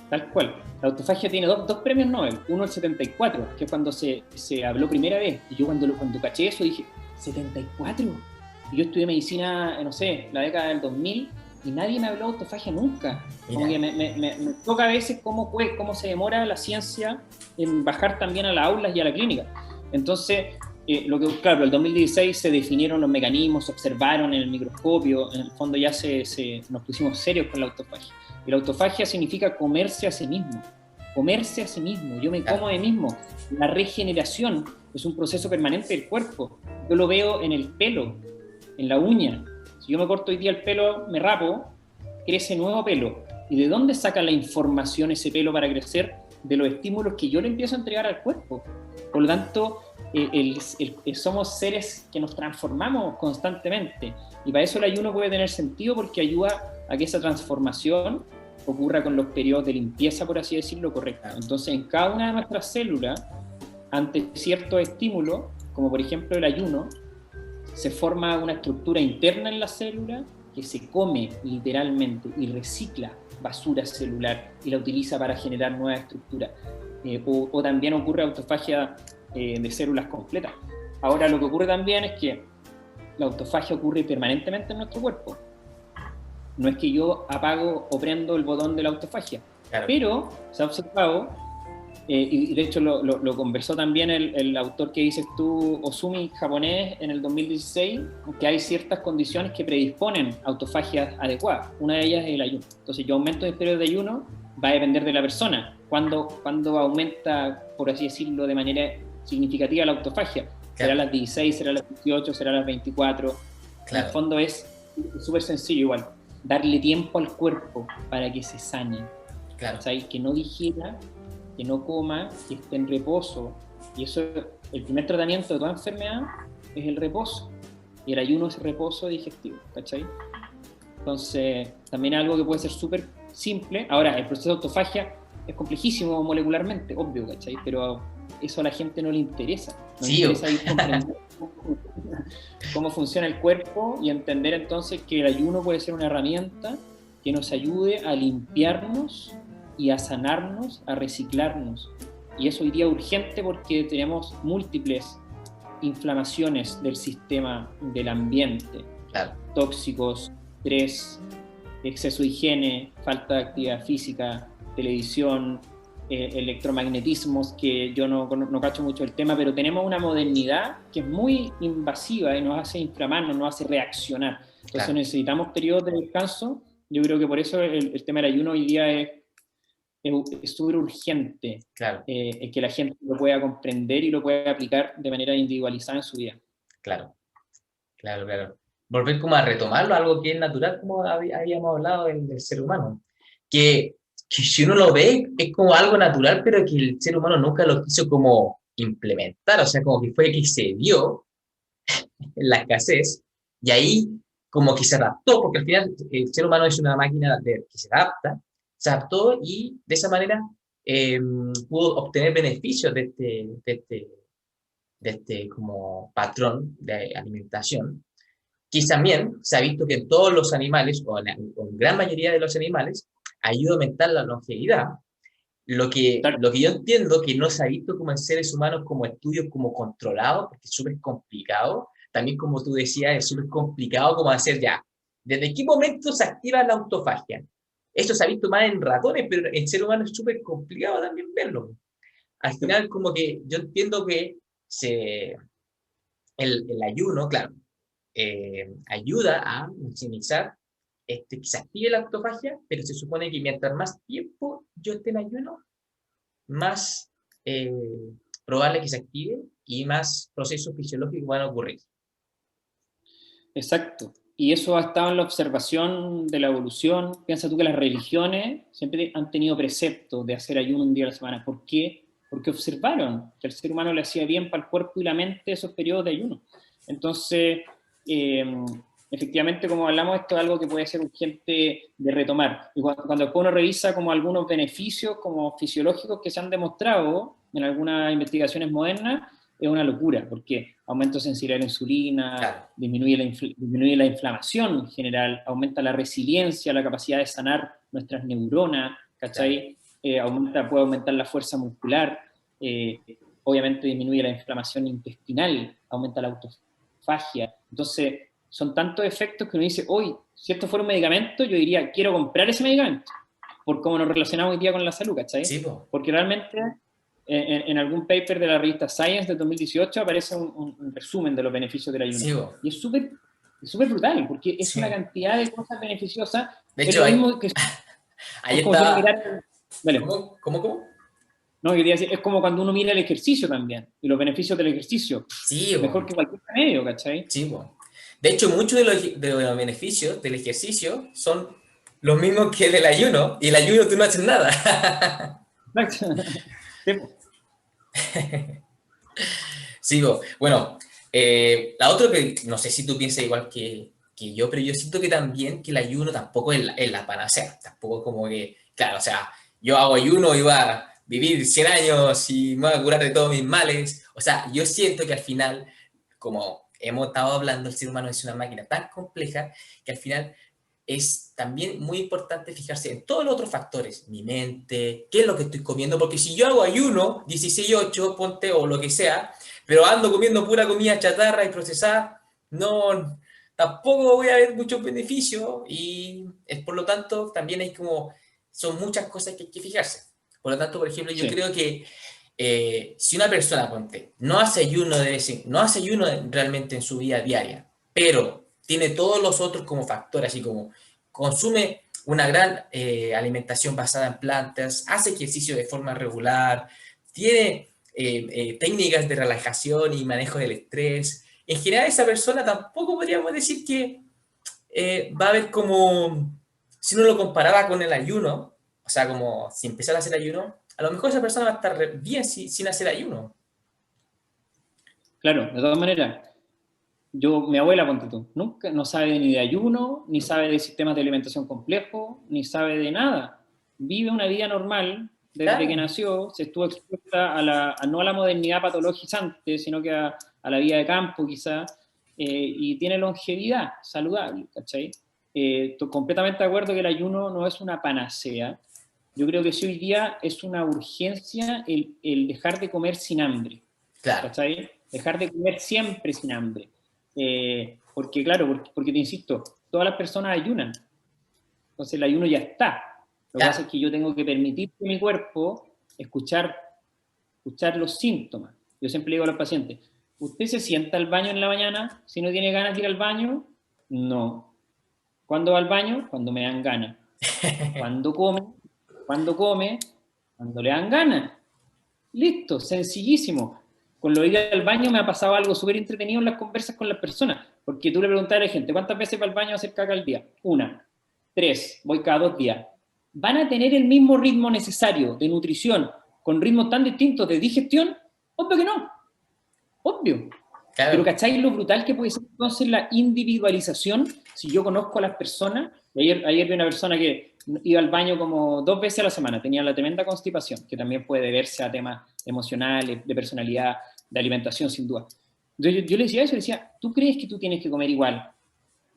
Tal cual. La autofagia tiene dos premios Nobel. Uno el 74, que es cuando se habló primera vez. Y yo cuando caché eso dije, ¿74? Y yo estudié medicina, no sé, la década del 2000, y nadie me habló de autofagia nunca. Mira. Como que me toca a veces cómo se demora la ciencia en bajar también a las aulas y a la clínica. Entonces, claro, el 2016 se definieron los mecanismos, se observaron en el microscopio, en el fondo ya nos pusimos serios con la autofagia. Y la autofagia significa comerse a sí mismo. Comerse a sí mismo. Yo me como a mí mismo. La regeneración es un proceso permanente del cuerpo. Yo lo veo en el pelo, en la uña. Si yo me corto hoy día el pelo, me rapo, crece nuevo pelo. ¿Y de dónde saca la información ese pelo para crecer? De los estímulos que yo le empiezo a entregar al cuerpo. Por lo tanto, somos seres que nos transformamos constantemente. Y para eso el ayuno puede tener sentido, porque ayuda a que esa transformación ocurra con los periodos de limpieza, por así decirlo, correcto. Entonces, en cada una de nuestras células, ante ciertos estímulos, como por ejemplo el ayuno, se forma una estructura interna en la célula que se come literalmente y recicla basura celular y la utiliza para generar nuevas estructuras. O también ocurre autofagia de células completas. Ahora, lo que ocurre también es que la autofagia ocurre permanentemente en nuestro cuerpo. No es que yo apago o prendo el botón de la autofagia, claro. Pero se ha observado, y de hecho lo conversó también el autor que dices tú, Ozumi, japonés, en el 2016, que hay ciertas condiciones que predisponen autofagias adecuadas. Una de ellas es el ayuno. Entonces, yo aumento el periodo de ayuno, va a depender de la persona. Cuando aumenta, por así decirlo, de manera significativa la autofagia. ¿Será las 16, será las 18, será las 24? Claro. En el fondo es súper sencillo igual. Darle tiempo al cuerpo para que se sane. Claro. O sea, que no digiera, que no coma, que esté en reposo. Y eso, el primer tratamiento de toda enfermedad es el reposo. Y el ayuno es reposo digestivo, ¿cachai? Entonces, también es algo que puede ser súper simple. Ahora, el proceso de autofagia es complejísimo molecularmente, obvio, ¿cachai? Pero eso a la gente no le interesa. No le interesa ir comprender cómo funciona el cuerpo y entender entonces que el ayuno puede ser una herramienta que nos ayude a limpiarnos y a sanarnos, a reciclarnos. Y eso hoy día es urgente porque tenemos múltiples inflamaciones del sistema, del ambiente, claro. Tóxicos, estrés, exceso de higiene, falta de actividad física, televisión, electromagnetismos, que yo no cacho mucho el tema, pero tenemos una modernidad que es muy invasiva y nos hace inflamarnos, nos hace reaccionar. Entonces claro. Necesitamos periodos de descanso. Yo creo que por eso el tema del ayuno hoy día es súper urgente, claro. Que la gente lo pueda comprender y lo pueda aplicar de manera individualizada en su vida. Claro. Volver como a retomarlo, algo que es natural, como habíamos hablado del ser humano, que si uno lo ve es como algo natural, pero que el ser humano nunca lo quiso como implementar, o sea, como que fue que se dio en la escasez, y ahí como que se adaptó, porque al final el ser humano es una máquina que se adapta, se adaptó y de esa manera pudo obtener beneficios de este como patrón de alimentación, que también se ha visto que en todos los animales, o en gran mayoría de los animales, ayuda a aumentar la longevidad. Lo que yo entiendo que no se ha visto como en seres humanos como estudios como controlados, porque es súper complicado. También, como tú decías, es súper complicado como hacer ya, ¿Desde qué momento se activa la autofagia? Eso se ha visto más en ratones, pero en ser humano es súper complicado también verlo. Al final, como que yo entiendo que el ayuno, claro, ayuda a maximizar que se active la autofagia, pero se supone que mientras más tiempo yo esté en ayuno, más eh, probable que se active y más procesos fisiológicos van a ocurrir. Exacto. Y eso ha estado en la observación de la evolución. Piensa tú que las religiones siempre han tenido preceptos de hacer ayuno un día a la semana. ¿Por qué? Porque observaron que al ser humano le hacía bien para el cuerpo y la mente esos periodos de ayuno. Entonces, eh, efectivamente, como hablamos, esto es algo que puede ser urgente de retomar. Y cuando uno revisa como algunos beneficios como fisiológicos que se han demostrado en algunas investigaciones modernas, es una locura, porque aumenta la sensibilidad a la insulina, Claro. disminuye la inflamación en general, aumenta la resiliencia, la capacidad de sanar nuestras neuronas, ¿cachai? Puede aumentar la fuerza muscular, obviamente disminuye la inflamación intestinal, aumenta la autofagia. Entonces, son tantos efectos que uno dice, hoy, si esto fuera un medicamento, yo diría, quiero comprar ese medicamento, por cómo nos relacionamos hoy día con la salud, ¿cachai? Sí, po. Porque realmente en algún paper de la revista Science de 2018 aparece un resumen de los beneficios del ayuno. Sí, po. Y es súper brutal, porque es Sí. una cantidad de cosas beneficiosas. De Es hecho, lo mismo que ahí es como si uno está. mirara. Vale. ¿Cómo? No, quería decir, es como cuando uno mira el ejercicio también, y los beneficios del ejercicio. Sí, Mejor po. que cualquier medio, ¿cachai? Sí, po. De hecho, muchos de los beneficios del ejercicio son los mismos que del ayuno, y el ayuno tú no haces nada. Exacto. Sí, Sí, po. Bueno, la otra que no sé si tú piensas igual que yo, pero yo siento que también que el ayuno tampoco es la panacea, tampoco como que, claro, o sea, yo hago ayuno y voy a vivir 100 años y me voy a curar de todos mis males. O sea, yo siento que al final, como hemos estado hablando, el ser humano es una máquina tan compleja que al final es también muy importante fijarse en todos los otros factores, mi mente, qué es lo que estoy comiendo, porque si yo hago ayuno, 16-8, ponte, o lo que sea, pero ando comiendo pura comida chatarra y procesada, no, tampoco voy a ver muchos beneficios y es por lo tanto también hay como, son muchas cosas que hay que fijarse. Por lo tanto, por ejemplo, yo sí, creo que si una persona, ponte, no hace ayuno realmente en su vida diaria, pero tiene todos los otros como factores, así como consume una gran alimentación basada en plantas, hace ejercicio de forma regular, tiene técnicas de relajación y manejo del estrés. En general, esa persona tampoco podríamos decir que va a haber como, si uno lo comparaba con el ayuno, o sea, como si empezara a hacer ayuno, a lo mejor esa persona va a estar bien sin hacer ayuno. claro, de todas maneras. Mi abuela, ponte tú, nunca, no sabe ni de ayuno, ni sabe de sistemas de alimentación complejos, ni sabe de nada. Vive una vida normal desde que Claro, nació, se estuvo expuesta no a la modernidad patologizante, sino que a la vida de campo quizás, y tiene longevidad saludable, ¿cachai? Estoy completamente de acuerdo que el ayuno no es una panacea. Yo creo que sí hoy día es una urgencia el dejar de comer sin hambre, claro, ¿cachai? Dejar de comer siempre sin hambre. Porque claro, porque te insisto, todas las personas ayunan, entonces el ayuno ya está. Lo que pasa claro. es que yo tengo que permitir que mi cuerpo escuchar los síntomas. Yo siempre le digo a los pacientes, ¿usted se sienta al baño en la mañana si no tiene ganas de ir al baño? No. ¿Cuándo va al baño? Cuando me dan ganas. ¿Cuándo come? ¿Cuándo come? Cuando le dan ganas. Listo, sencillísimo. Con lo de ir al baño me ha pasado algo súper entretenido en las conversas con las personas, porque tú le preguntas a la gente, ¿cuántas veces va al baño a hacer caca al día? Una, tres, voy cada 2 días. ¿Van a tener el mismo ritmo necesario de nutrición con ritmos tan distintos de digestión? Obvio que no, obvio. Pero Claro. ¿cacháis lo brutal que puede ser entonces la individualización si yo conozco a las personas? Ayer vi una persona que iba al baño como 2 veces a la semana, tenía la tremenda constipación, que también puede deberse a temas emocionales, de personalidad, de alimentación, sin duda. Entonces yo le decía eso, le decía, ¿tú crees que tú tienes que comer igual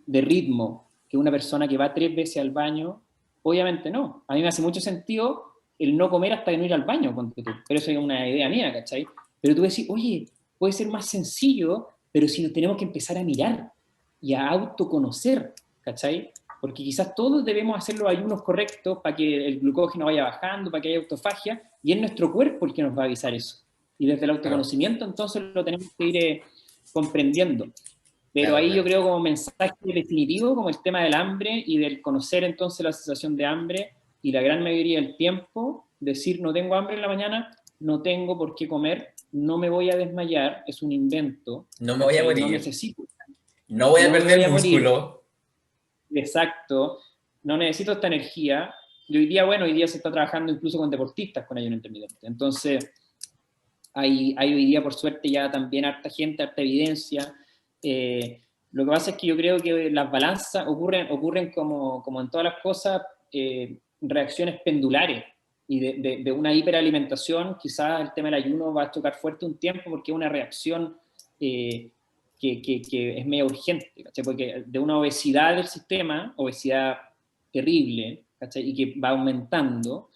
de ritmo que una persona que va 3 veces al baño? Obviamente no. A mí me hace mucho sentido el no comer hasta que no ir al baño, ponte tú. Pero eso es una idea mía, ¿cachai? Pero tú decís, oye, puede ser más sencillo, pero si nos tenemos que empezar a mirar y a autoconocer, ¿cachai? Porque quizás todos debemos hacer los ayunos correctos para que el glucógeno vaya bajando, para que haya autofagia, y es nuestro cuerpo el que nos va a avisar eso. Y desde el autoconocimiento, entonces, lo tenemos que ir comprendiendo. Pero ahí yo creo como mensaje definitivo, como el tema del hambre y del conocer entonces la sensación de hambre, y la gran mayoría del tiempo, decir no tengo hambre en la mañana, no tengo por qué comer, no me voy a desmayar, es un invento. No me voy a morir. No necesito. No voy a perder músculo. Exacto. No necesito esta energía. Y hoy día se está trabajando incluso con deportistas con ayuno intermitente. Entonces, hay hoy día, por suerte, ya también harta gente, harta evidencia. Lo que pasa es que yo creo que las balanzas ocurren como en todas las cosas, reacciones pendulares. Y de una hiperalimentación, quizás el tema del ayuno va a tocar fuerte un tiempo porque es una reacción que es medio urgente, ¿cachai? Porque de una obesidad del sistema, obesidad terrible, ¿cachai? Y que va aumentando,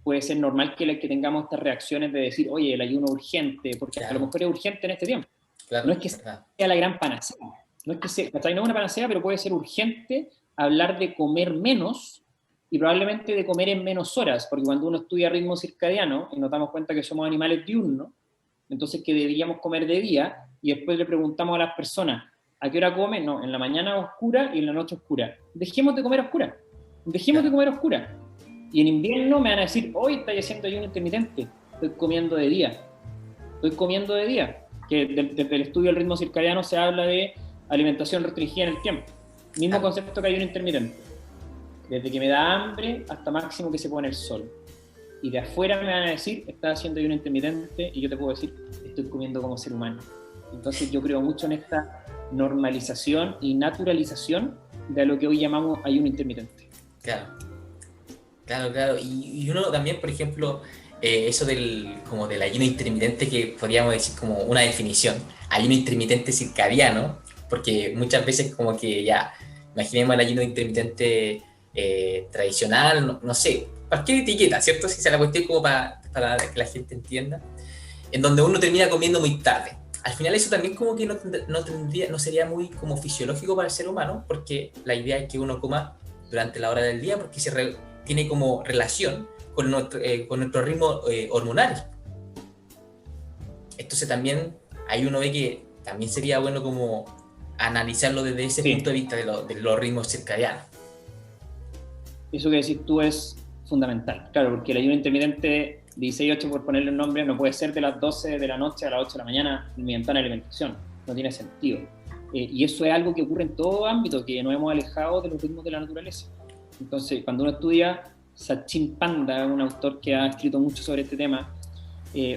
puede ser normal que tengamos estas reacciones de decir, oye, el ayuno urgente, porque a lo mejor es urgente en este tiempo. Claro, no es que sea la gran panacea, no es que sea, ¿cachai? No es una panacea, pero puede ser urgente hablar de comer menos y probablemente de comer en menos horas, porque cuando uno estudia ritmo circadiano y nos damos cuenta que somos animales diurnos, entonces que deberíamos comer de día, y después le preguntamos a las personas, ¿a qué hora come? No, en la mañana oscura y en la noche oscura. Dejemos de comer oscura. Dejemos de comer oscura. Y en invierno me van a decir, hoy estáis haciendo ayuno intermitente. Estoy comiendo de día. Estoy comiendo de día. Que desde el estudio del ritmo circadiano se habla de alimentación restringida en el tiempo. Mismo concepto que ayuno intermitente. Desde que me da hambre hasta máximo que se pone el sol. Y de afuera me van a decir, estás haciendo ayuno intermitente, y yo te puedo decir, estoy comiendo como ser humano. Entonces yo creo mucho en esta normalización y naturalización de lo que hoy llamamos ayuno intermitente. Claro. Y uno también, por ejemplo, eso del ayuno intermitente, que podríamos decir como una definición, ayuno intermitente circadiano, porque muchas veces como que ya, imaginemos el ayuno intermitente tradicional, no sé, cualquier etiqueta, ¿cierto? Si se la cuestión como para que la gente entienda, en donde uno termina comiendo muy tarde. Al final eso también como que no sería muy como fisiológico para el ser humano, porque la idea es que uno coma durante la hora del día, porque tiene como relación con nuestro ritmo hormonal. Entonces también ahí uno ve que también sería bueno como analizarlo desde ese punto de vista de los ritmos circadianos. Eso que decís tú es fundamental, claro, porque el ayuno intermitente 16-8, por ponerle un nombre, no puede ser de las 12 de la noche a las 8 de la mañana mi ventana de alimentación, no tiene sentido. Y eso es algo que ocurre en todo ámbito, que nos hemos alejado de los ritmos de la naturaleza. Entonces, cuando uno estudia, Sachin Panda, un autor que ha escrito mucho sobre este tema,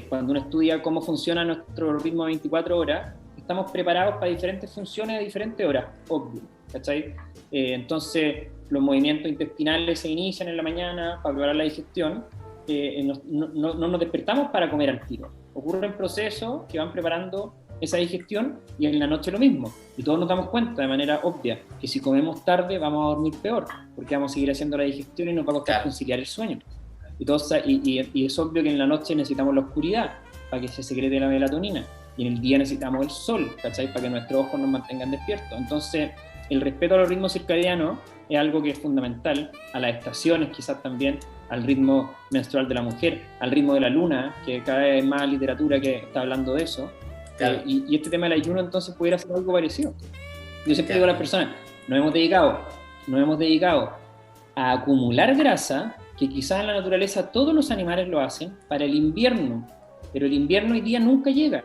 cuando uno estudia cómo funciona nuestro ritmo de 24 horas, estamos preparados para diferentes funciones a diferentes horas, obvio, ¿cachai? Entonces, los movimientos intestinales se inician en la mañana para preparar la digestión. No nos despertamos para comer al tiro. Ocurren procesos que van preparando esa digestión, y en la noche lo mismo. Y todos nos damos cuenta de manera obvia que si comemos tarde vamos a dormir peor, porque vamos a seguir haciendo la digestión y nos va a costar conciliar el sueño. Y es obvio que en la noche necesitamos la oscuridad para que se secrete la melatonina, y en el día necesitamos el sol, ¿cachai? Para que nuestros ojos nos mantengan despiertos. Entonces, el respeto a los ritmos circadianos es algo que es fundamental, a las estaciones quizás también, al ritmo menstrual de la mujer, al ritmo de la luna, que cada vez hay más literatura que está hablando de eso. Y este tema del ayuno entonces pudiera ser algo parecido. Yo siempre digo a las personas, nos hemos dedicado a acumular grasa, que quizás en la naturaleza todos los animales lo hacen, para el invierno, pero el invierno hoy día nunca llega,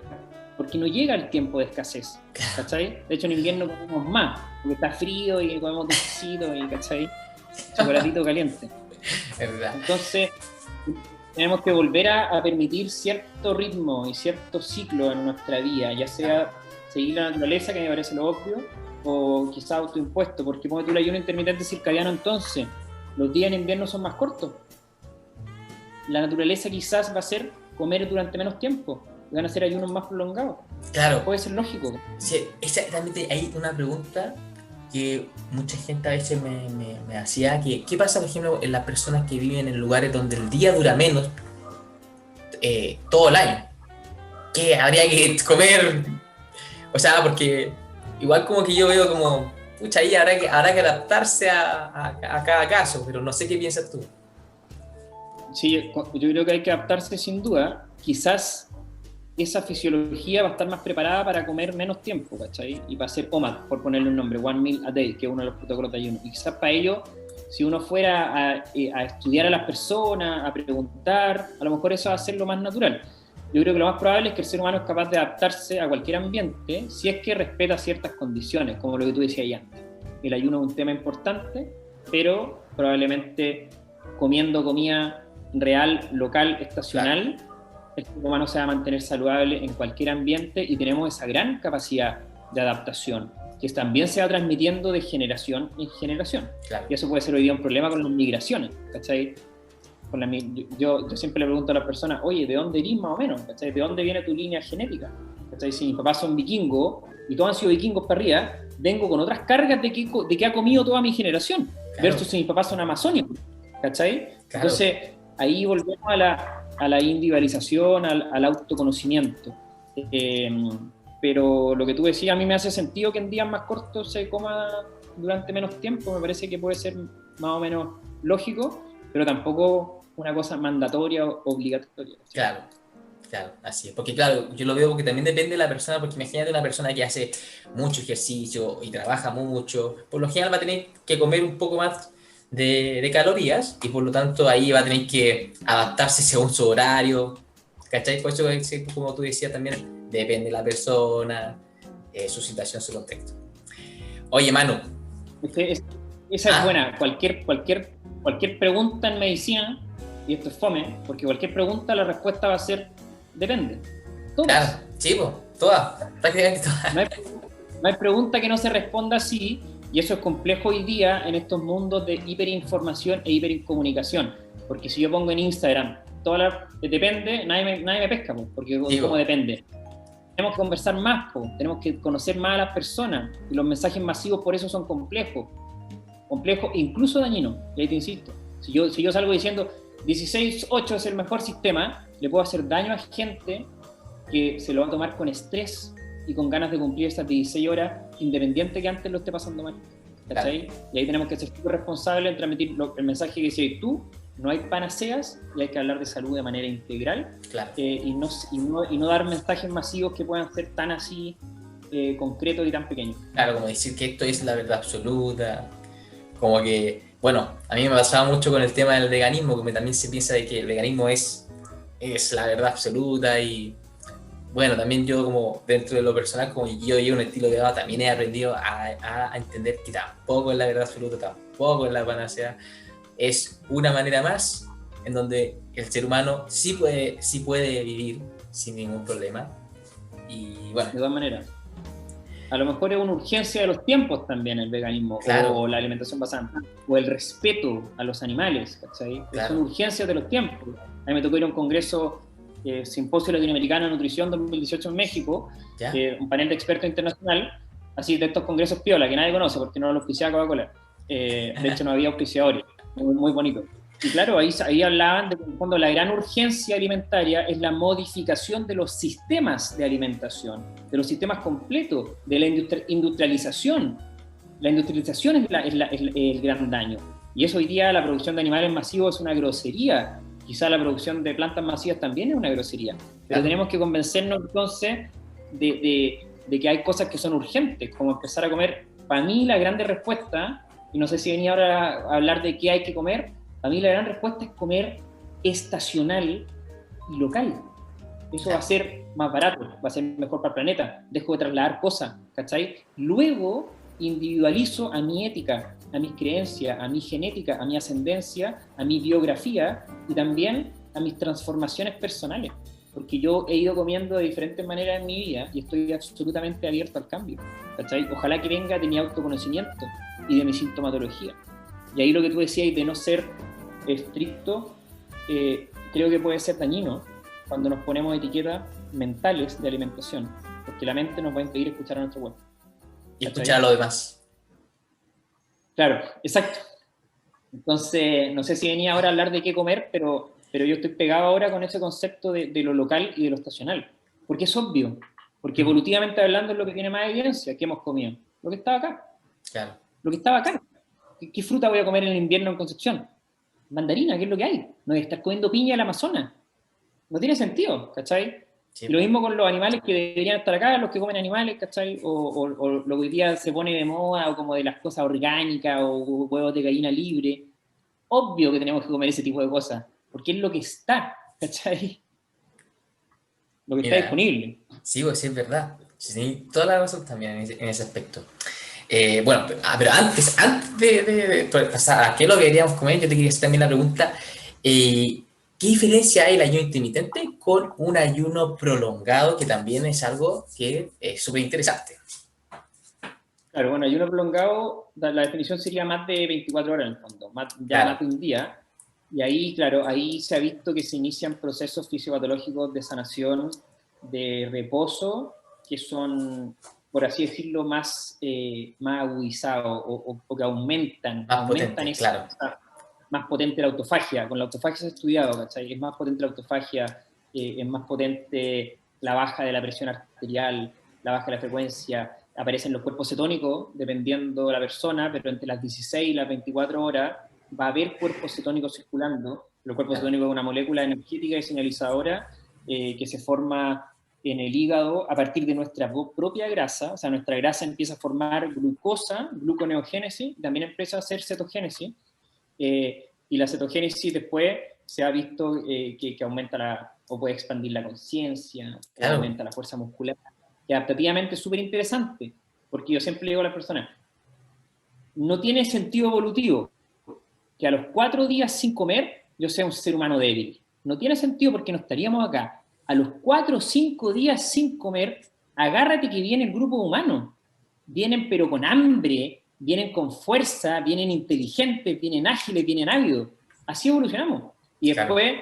porque no llega el tiempo de escasez, ¿cachai? De hecho en invierno comemos más, porque está frío y comemos dulcito y, ¿cachai? Chocolatito caliente. ¿Verdad? Entonces tenemos que volver a permitir cierto ritmo y cierto ciclo en nuestra vida, ya sea seguir la naturaleza, que me parece lo obvio, o quizás autoimpuesto, porque como tú, el ayuno intermitente circadiano, entonces los días en invierno son más cortos. La naturaleza quizás va a ser comer durante menos tiempo, van a ser ayunos más prolongados. Claro. Puede ser lógico. Sí, exactamente. Hay una pregunta que mucha gente a veces me hacía, que ¿qué pasa, por ejemplo, en las personas que viven en lugares donde el día dura menos todo el año? ¿Qué habría que comer? O sea, porque igual como que yo veo como pucha, ahí habrá que adaptarse a cada caso, pero no sé qué piensas tú. Sí, yo creo que hay que adaptarse sin duda. Quizás esa fisiología va a estar más preparada para comer menos tiempo, ¿cachai? Y para hacer OMAD, por ponerle un nombre, One Meal a Day, que es uno de los protocolos de ayuno. Y quizás para ello, si uno fuera a estudiar a las personas, a preguntar, a lo mejor eso va a ser lo más natural. Yo creo que lo más probable es que el ser humano es capaz de adaptarse a cualquier ambiente si es que respeta ciertas condiciones, como lo que tú decías antes. El ayuno es un tema importante, pero probablemente comiendo comida real, local, estacional, claro, el ser humano se va a mantener saludable en cualquier ambiente y tenemos esa gran capacidad de adaptación que también se va transmitiendo de generación en generación. Claro. Y eso puede ser hoy día un problema con las migraciones, ¿cachai? Yo siempre le pregunto a las personas, oye, ¿de dónde eres más o menos? ¿Cachai? ¿De dónde viene tu línea genética? ¿Cachai? Si mis papás son vikingos y todos han sido vikingos para arriba, vengo con otras cargas de que ha comido toda mi generación, claro, versus si mis papás son amazónicos, ¿cachai? Claro. Entonces, ahí volvemos a la individualización, al autoconocimiento. Pero lo que tú decías, a mí me hace sentido que en días más cortos se coma durante menos tiempo, me parece que puede ser más o menos lógico, pero tampoco una cosa mandatoria o obligatoria. ¿Sí? Claro, así es. Porque claro, yo lo veo porque también depende de la persona, porque imagínate una persona que hace mucho ejercicio y trabaja mucho, por lo general va a tener que comer un poco más de calorías y por lo tanto ahí va a tener que adaptarse según su horario, ¿cachai? Por eso, como tú decías también, depende de la persona, su situación, su contexto. Oye, Manu. Esa es buena. Cualquier pregunta en medicina, y esto es fome, porque cualquier pregunta la respuesta va a ser depende. Todas. Claro, sí, pues, todas, prácticamente todas. No hay pregunta que no se responda así, y eso es complejo hoy día en estos mundos de hiperinformación e hipercomunicación, porque si yo pongo en Instagram, depende, nadie me pesca, porque ¿cómo depende? Tenemos que conversar más, tenemos que conocer más a las personas, y los mensajes masivos por eso son complejos, incluso dañinos, y ahí te insisto, si yo salgo diciendo 16-8 es el mejor sistema, le puedo hacer daño a gente que se lo va a tomar con estrés y con ganas de cumplir esas 16 horas, independiente que antes lo esté pasando mal. ¿Cachai? Claro. Y ahí tenemos que ser súper responsables en transmitir el mensaje que decías tú, no hay panaceas y hay que hablar de salud de manera integral, claro, y no dar mensajes masivos que puedan ser tan así concretos y tan pequeños. Claro, como decir que esto es la verdad absoluta, como que, bueno, a mí me pasaba mucho con el tema del veganismo, que también se piensa de que el veganismo es la verdad absoluta y bueno, también yo como dentro de lo personal, como yo llevo un estilo de vida, también he aprendido a entender que tampoco es la verdad absoluta, tampoco es la panacea, es una manera más en donde el ser humano sí puede vivir sin ningún problema y bueno. De todas maneras. A lo mejor es una urgencia de los tiempos también el veganismo, claro, o la alimentación basada o el respeto a los animales, ¿cachai? Claro. Son urgencias de los tiempos. A mí me tocó ir a un congreso, Simposio Latinoamericano de Nutrición 2018 en México, un panel de expertos internacional, así de estos congresos piola, que nadie conoce porque no lo auspiciaba Coca-Cola. De hecho no había auspiciadores, muy bonito. Y claro, ahí hablaban de que en el fondo la gran urgencia alimentaria es la modificación de los sistemas de alimentación, de los sistemas completos, de la industrialización. La industrialización es el gran daño. Y eso hoy día, la producción de animales masivos es una grosería. Quizá la producción de plantas masivas también es una grosería. Pero tenemos que convencernos entonces de que hay cosas que son urgentes, como empezar a comer. Para mí la grande respuesta, y no sé si venía ahora a hablar de qué hay que comer, a mí la gran respuesta es comer estacional y local. Eso va a ser más barato, va a ser mejor para el planeta. Dejo de trasladar cosas, ¿cachai? Luego individualizo a mi ética, a mis creencias, a mi genética, a mi ascendencia, a mi biografía y también a mis transformaciones personales. Porque yo he ido comiendo de diferentes maneras en mi vida y estoy absolutamente abierto al cambio, ¿cachai? Ojalá que venga de mi autoconocimiento y de mi sintomatología. Y ahí lo que tú decías de no ser estricto, creo que puede ser dañino cuando nos ponemos etiquetas mentales de alimentación, porque la mente nos va a impedir escuchar a nuestro cuerpo. Y escuchar a los demás. Claro, exacto. Entonces, no sé si venía ahora a hablar de qué comer, pero yo estoy pegado ahora con ese concepto de lo local y de lo estacional, porque es obvio, porque evolutivamente hablando es lo que tiene más evidencia que hemos comido, lo que estaba acá. Claro. Lo que está bacán. ¿Qué fruta voy a comer en el invierno en Concepción? Mandarina, ¿qué es lo que hay? No voy a estar comiendo piña en el Amazonas. No tiene sentido, ¿cachai? Sí, Y lo po. mismo con los animales que deberían estar acá, los que comen animales, ¿cachai? O lo que hoy día se pone de moda, o como de las cosas orgánicas, o huevos de gallina libre. Obvio que tenemos que comer ese tipo de cosas, porque es lo que está, ¿cachai? Lo que está Mira, disponible. sí, pues sí, es verdad. Sí, sí, toda la razón también en ese aspecto. Bueno, pero antes de pasar a qué es lo que queríamos comer, yo te quería hacer también la pregunta, ¿qué diferencia hay el ayuno intermitente con un ayuno prolongado, que también es algo que es súper interesante? Claro, bueno, ayuno prolongado, la definición sería más de 24 horas en el fondo, ya más Claro, de un día. Y ahí, claro, ahí se ha visto que se inician procesos fisiopatológicos de sanación, de reposo, que son, por así decirlo, más agudizados o que más aumentan potente, claro, más potente la autofagia. Con la autofagia se ha estudiado, ¿cachai? Es más potente la autofagia, es más potente la baja de la presión arterial, la baja de la frecuencia, aparecen los cuerpos cetónicos, dependiendo de la persona, pero entre las 16 y las 24 horas va a haber cuerpos cetónicos circulando. El cuerpo claro, cetónico es una molécula energética y señalizadora que se forma en el hígado a partir de nuestra propia grasa, o sea, nuestra grasa empieza a formar glucosa, gluconeogénesis, también empieza a hacer cetogénesis, y la cetogénesis después se ha visto que aumenta o puede expandir la conciencia, o claro, aumenta la fuerza muscular, que adaptativamente es súper interesante, porque yo siempre le digo a las personas, no tiene sentido evolutivo que a los 4 días sin comer yo sea un ser humano débil. No tiene sentido porque no estaríamos acá. A los 4 o 5 días sin comer, agárrate que viene el grupo humano. Vienen pero con hambre, vienen con fuerza, vienen inteligentes, vienen ágiles, vienen ávidos. Así evolucionamos. Y claro, después,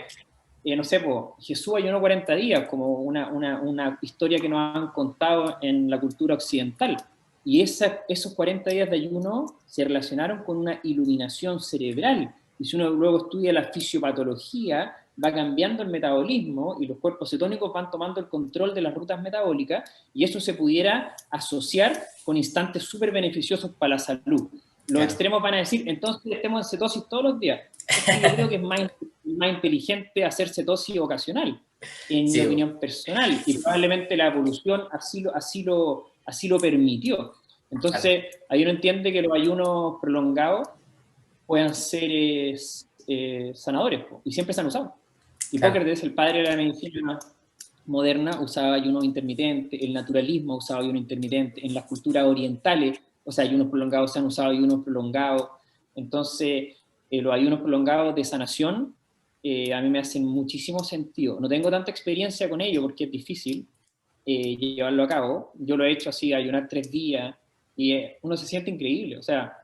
no sé, Jesús ayunó 40 días, como una historia que nos han contado en la cultura occidental. Y esos 40 días de ayuno se relacionaron con una iluminación cerebral. Y si uno luego estudia la fisiopatología, va cambiando el metabolismo y los cuerpos cetónicos van tomando el control de las rutas metabólicas y eso se pudiera asociar con instantes súper beneficiosos para la salud. Los claro. extremos van a decir, entonces estemos en cetosis todos los días. Es que yo creo que es más inteligente hacer cetosis ocasional, en mi Sí, bo, opinión personal, y probablemente la evolución así lo permitió. claro, Entonces, ahí uno entiende que los ayunos prolongados puedan ser sanadores, y siempre se han usado. claro, Hipócrates, el padre de la medicina moderna, usaba ayuno intermitente, el naturalismo usaba ayuno intermitente, en las culturas orientales, o sea, ayunos prolongados se han usado ayunos prolongados. Entonces, los ayunos prolongados de sanación a mí me hacen muchísimo sentido. No tengo tanta experiencia con ello porque es difícil llevarlo a cabo. Yo lo he hecho así, ayunar 3 días, y uno se siente increíble. O sea,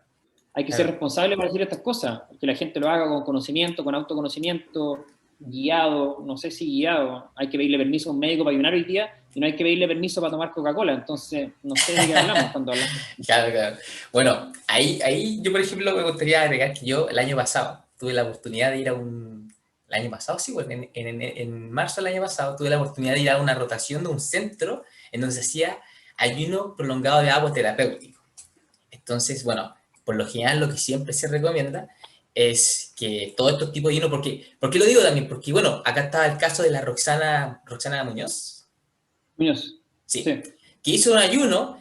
hay que ser claro. responsable para decir estas cosas, que la gente lo haga con conocimiento, con autoconocimiento, guiado, no sé si guiado, hay que pedirle permiso a un médico para ayunar hoy día y no hay que pedirle permiso para tomar Coca-Cola, entonces no sé de qué hablamos cuando hablamos. Claro, claro. Bueno, ahí yo, por ejemplo, me gustaría agregar que yo el año pasado tuve la oportunidad de ir a un... El año pasado, sí, bueno, en marzo del año pasado tuve la oportunidad de ir a una rotación de un centro en donde se hacía ayuno prolongado de agua terapéutico. Entonces, bueno, por lo general lo que siempre se recomienda es que todos estos tipos de ayuno, ¿por qué lo digo también? Porque, bueno, acá estaba el caso de la Roxana Muñoz, Muñoz, sí, sí, que hizo un ayuno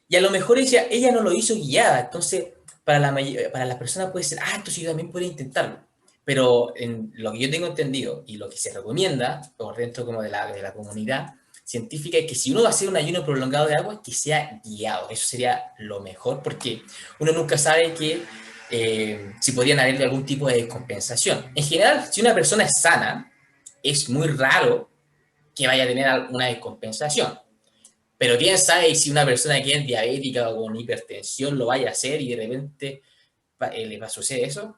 y a lo mejor ella no lo hizo guiada, entonces para las personas puede ser, entonces yo también podría intentarlo. Pero en lo que yo tengo entendido y lo que se recomienda por dentro como de la comunidad científica es que si uno va a hacer un ayuno prolongado de agua, que sea guiado. Eso sería lo mejor porque uno nunca sabe que si podrían haber algún tipo de descompensación. En general, si una persona es sana, es muy raro que vaya a tener una descompensación. Pero quién sabe si una persona que es diabética o con hipertensión lo vaya a hacer y de repente le va a suceder eso.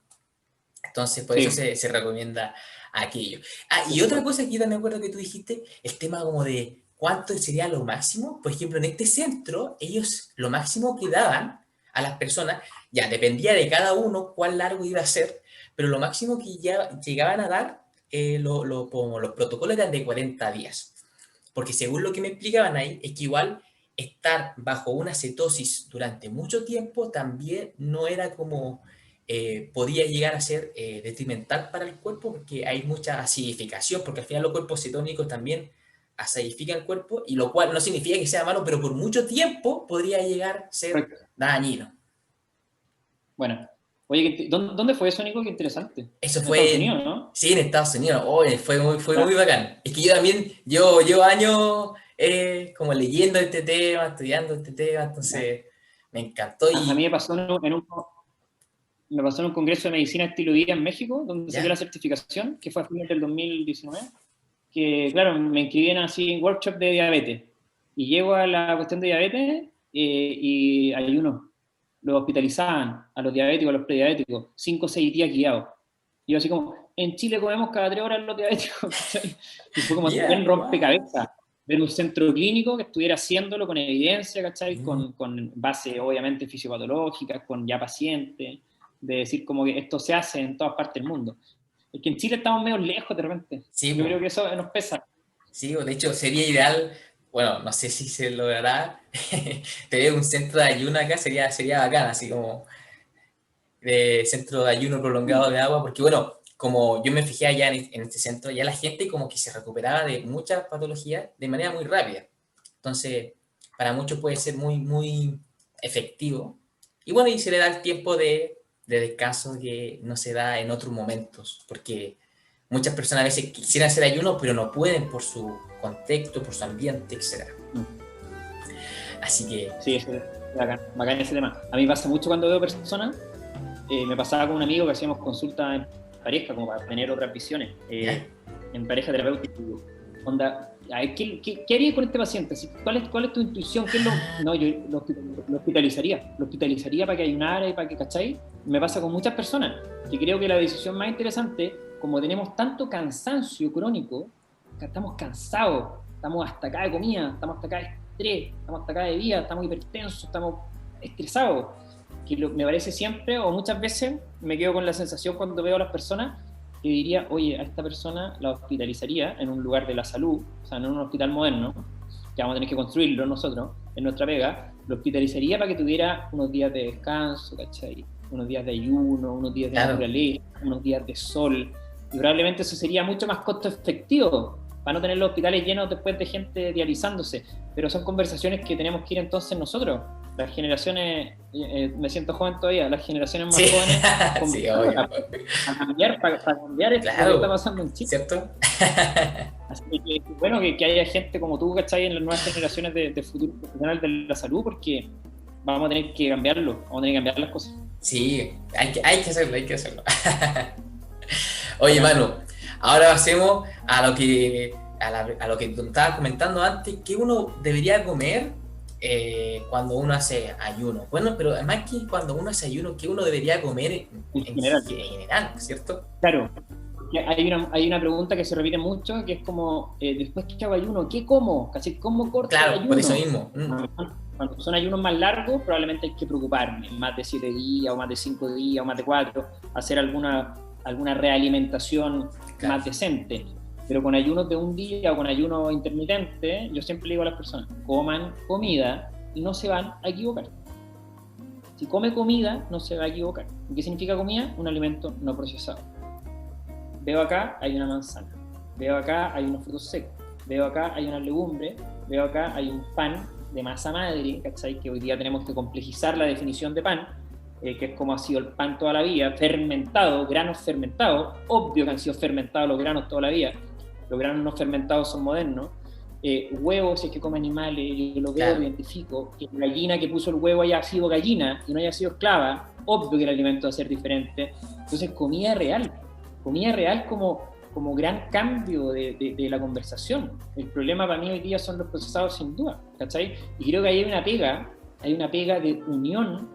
Entonces, por eso sí, se recomienda aquello. por Y otra supuesto. cosa que yo también me acuerdo que tú dijiste, el tema como de cuánto sería lo máximo. Por ejemplo, en este centro, ellos lo máximo que daban a las personas, ya dependía de cada uno cuán largo iba a ser, pero lo máximo que ya llegaban a dar, como los protocolos eran de 40 días. Porque según lo que me explicaban ahí, es que igual estar bajo una cetosis durante mucho tiempo también no era como, podía llegar a ser detrimental para el cuerpo, porque hay mucha acidificación, porque al final los cuerpos cetónicos también acidifican el cuerpo, y lo cual no significa que sea malo, pero por mucho tiempo podría llegar a ser Correcto. dañino. Bueno, oye, ¿dónde fue eso, Nico? Qué interesante. Eso En Estados fue Unidos, ¿no? sí, en Estados Unidos. Oh, fue Ah, muy bacán. Es que yo también llevo años como leyendo este tema, estudiando este tema, entonces me encantó a mí y me pasó en un congreso de medicina estilo vida en México, donde saqué la ya, certificación, que fue a finales del 2019, que claro, me inscribí en así en workshop de diabetes. Y llego a la cuestión de diabetes y hay uno, los hospitalizaban a los diabéticos, a los prediabéticos, 5 o 6 días guiados. Y yo así como, en Chile comemos cada 3 horas los diabéticos, ¿cachai? Y fue como ya, bien wow. rompecabezas ver un centro clínico que estuviera haciéndolo con evidencia, ¿cachai? Con base obviamente fisiopatológica, con ya pacientes, de decir como que esto se hace en todas partes del mundo. Es que en Chile estamos medio lejos de repente. Sí, Yo pues, creo que eso nos pesa. sí, pues, de hecho sería ideal, bueno, no sé si se logrará, tener un centro de ayuno acá, sería bacán, así como de centro de ayuno prolongado de agua, porque bueno, como yo me fijé allá en este centro, ya la gente como que se recuperaba de muchas patologías de manera muy rápida. Entonces, para muchos puede ser muy efectivo. Y bueno, y se le da el tiempo de descanso que no se da en otros momentos, porque muchas personas a veces quisieran hacer ayuno, pero no pueden por su contexto, por su ambiente, etc. Así que, Sí, es bacán, bacán ese tema. A mí pasa mucho cuando veo personas, me pasaba con un amigo que hacíamos consultas en pareja, como para tener otras visiones, ¿ya? en pareja terapéutica. Onda, a ver, ¿qué harías con este paciente? ¿Cuál es tu intuición? ¿Qué es lo, no, yo lo hospitalizaría para que ayunara y para que, ¿cachai? Me pasa con muchas personas, que creo que la decisión más interesante, como tenemos tanto cansancio crónico, que estamos cansados, estamos hasta acá de comida, estamos hasta acá de estrés, estamos hasta acá de vida, estamos hipertensos, estamos estresados, que me parece siempre, o muchas veces, me quedo con la sensación cuando veo a las personas, que diría, oye, a esta persona la hospitalizaría en un lugar de la salud, o sea, no en un hospital moderno, que vamos a tener que construirlo nosotros, en nuestra pega, lo hospitalizaría para que tuviera unos días de descanso, ¿cachai? Unos días de ayuno, unos días de Claro. naturaleza, unos días de sol, y probablemente eso sería mucho más costo efectivo, para no tener los hospitales llenos después de gente dializándose, pero son conversaciones que tenemos que ir entonces nosotros, las generaciones, me siento joven todavía, las generaciones más Sí, jóvenes, sí, obvio. para cambiar esto que está Claro, pasando en Chile. ¿cierto? Así que bueno que haya gente como tú, ¿cachai? En las nuevas generaciones de futuro profesional de la salud, porque vamos a tener que cambiarlo, vamos a tener que cambiar las cosas. Sí, hay que hacerlo, hay que hacerlo. Oye, Bacán. Manu, ahora pasemos a lo que te estaba comentando antes, que uno debería comer cuando uno hace ayuno. Bueno, pero además que cuando uno hace ayuno, ¿qué uno debería comer En general. general, ¿cierto? Claro, hay una pregunta que se repite mucho, que es como, después que hago ayuno, ¿qué como? ¿Cachai? ¿Cómo corto el Claro, por eso ayuno? mismo. Cuando son ayunos más largos, probablemente hay que preocuparme, más de 7 días, o más de 5 días, o más de 4, hacer alguna realimentación Claro. más decente. Pero con ayunos de un día o con ayuno intermitente, yo siempre le digo a las personas, coman comida y no se van a equivocar. Si come comida, no se va a equivocar. ¿Qué significa comida? Un alimento no procesado. Veo acá, hay una manzana. Veo acá, hay unos frutos secos. Veo acá, hay una legumbre. Veo acá, hay un pan de masa madre, ¿cachai? Que hoy día tenemos que complejizar la definición de pan, que es como ha sido el pan toda la vida, fermentado, granos fermentados. Obvio que han sido fermentados los granos toda la vida. Los granos no fermentados son modernos. Huevos, si es que come animales, yo lo veo, Claro. lo identifico. Que la gallina que puso el huevo haya sido gallina y no haya sido esclava, obvio que el alimento va a ser diferente. Entonces, comida real como gran cambio de la conversación. El problema para mí hoy día son los procesados sin duda, ¿cachai? Y creo que ahí hay una pega de unión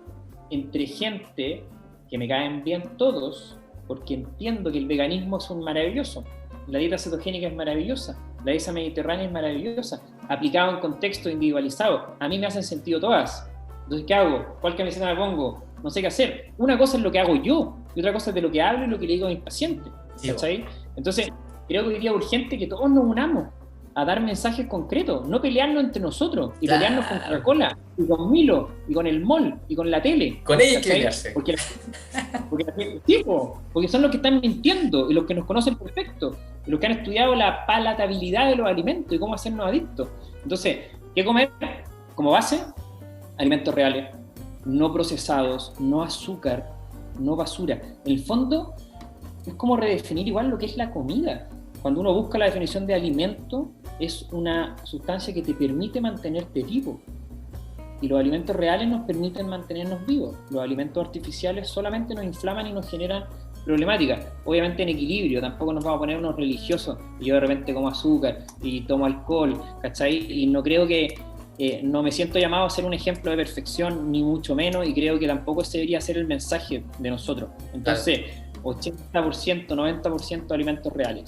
entre gente que me caen bien todos, porque entiendo que el veganismo es un maravilloso, la dieta cetogénica es maravillosa, la dieta mediterránea es maravillosa, aplicado en contexto individualizado. A mí me hacen sentido todas. Entonces, ¿qué hago? ¿Cuál camiseta me pongo? No sé qué hacer. Una cosa es lo que hago yo y otra cosa es de lo que hablo y lo que le digo a mis pacientes. Sí, ¿Cachai? Entonces, creo que hoy día es urgente que todos nos unamos. a dar mensajes concretos, no pelearnos entre nosotros, y Claro. pelearnos con Coca-Cola, y con Milo, y con el mall, y con la tele. Con ellos hay que ¿cachai? pelearse. Porque son los que están mintiendo, y los que nos conocen perfecto, y los que han estudiado la palatabilidad de los alimentos, y cómo hacernos adictos. Entonces, ¿qué comer? Como base, alimentos reales, no procesados, no azúcar, no basura. En el fondo, es como redefinir igual lo que es la comida. Cuando uno busca la definición de alimento, es una sustancia que te permite mantenerte vivo. Y los alimentos reales nos permiten mantenernos vivos. Los alimentos artificiales solamente nos inflaman y nos generan problemáticas. Obviamente en equilibrio, tampoco nos vamos a poner unos religiosos. Y yo de repente como azúcar y tomo alcohol, ¿cachai? Y no creo que, no me siento llamado a ser un ejemplo de perfección, ni mucho menos, y creo que tampoco ese debería ser el mensaje de nosotros. Entonces, 80%, 90% de alimentos reales.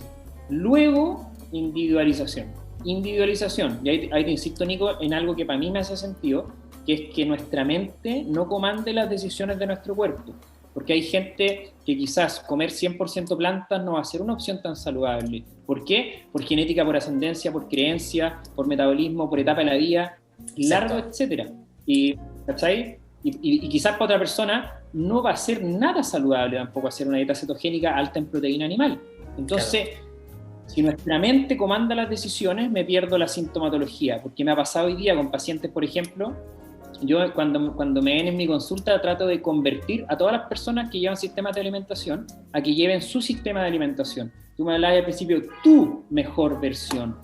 Luego, individualización. Y ahí te insisto, Nico, en algo que para mí me hace sentido, que es que nuestra mente no comande las decisiones de nuestro cuerpo. Porque hay gente que quizás comer 100% plantas no va a ser una opción tan saludable. ¿Por qué? Por genética, por ascendencia, por creencia, por metabolismo, por etapa de la vida, largo, etcétera. ¿Cachai? Y quizás para otra persona no va a ser nada saludable tampoco hacer una dieta cetogénica alta en proteína animal. Entonces, si nuestra mente comanda las decisiones, me pierdo la sintomatología, porque me ha pasado hoy día con pacientes, por ejemplo, yo cuando me ven en mi consulta trato de convertir a todas las personas que llevan sistemas de alimentación a que lleven su sistema de alimentación. Tú me hablabas al principio, tu mejor versión.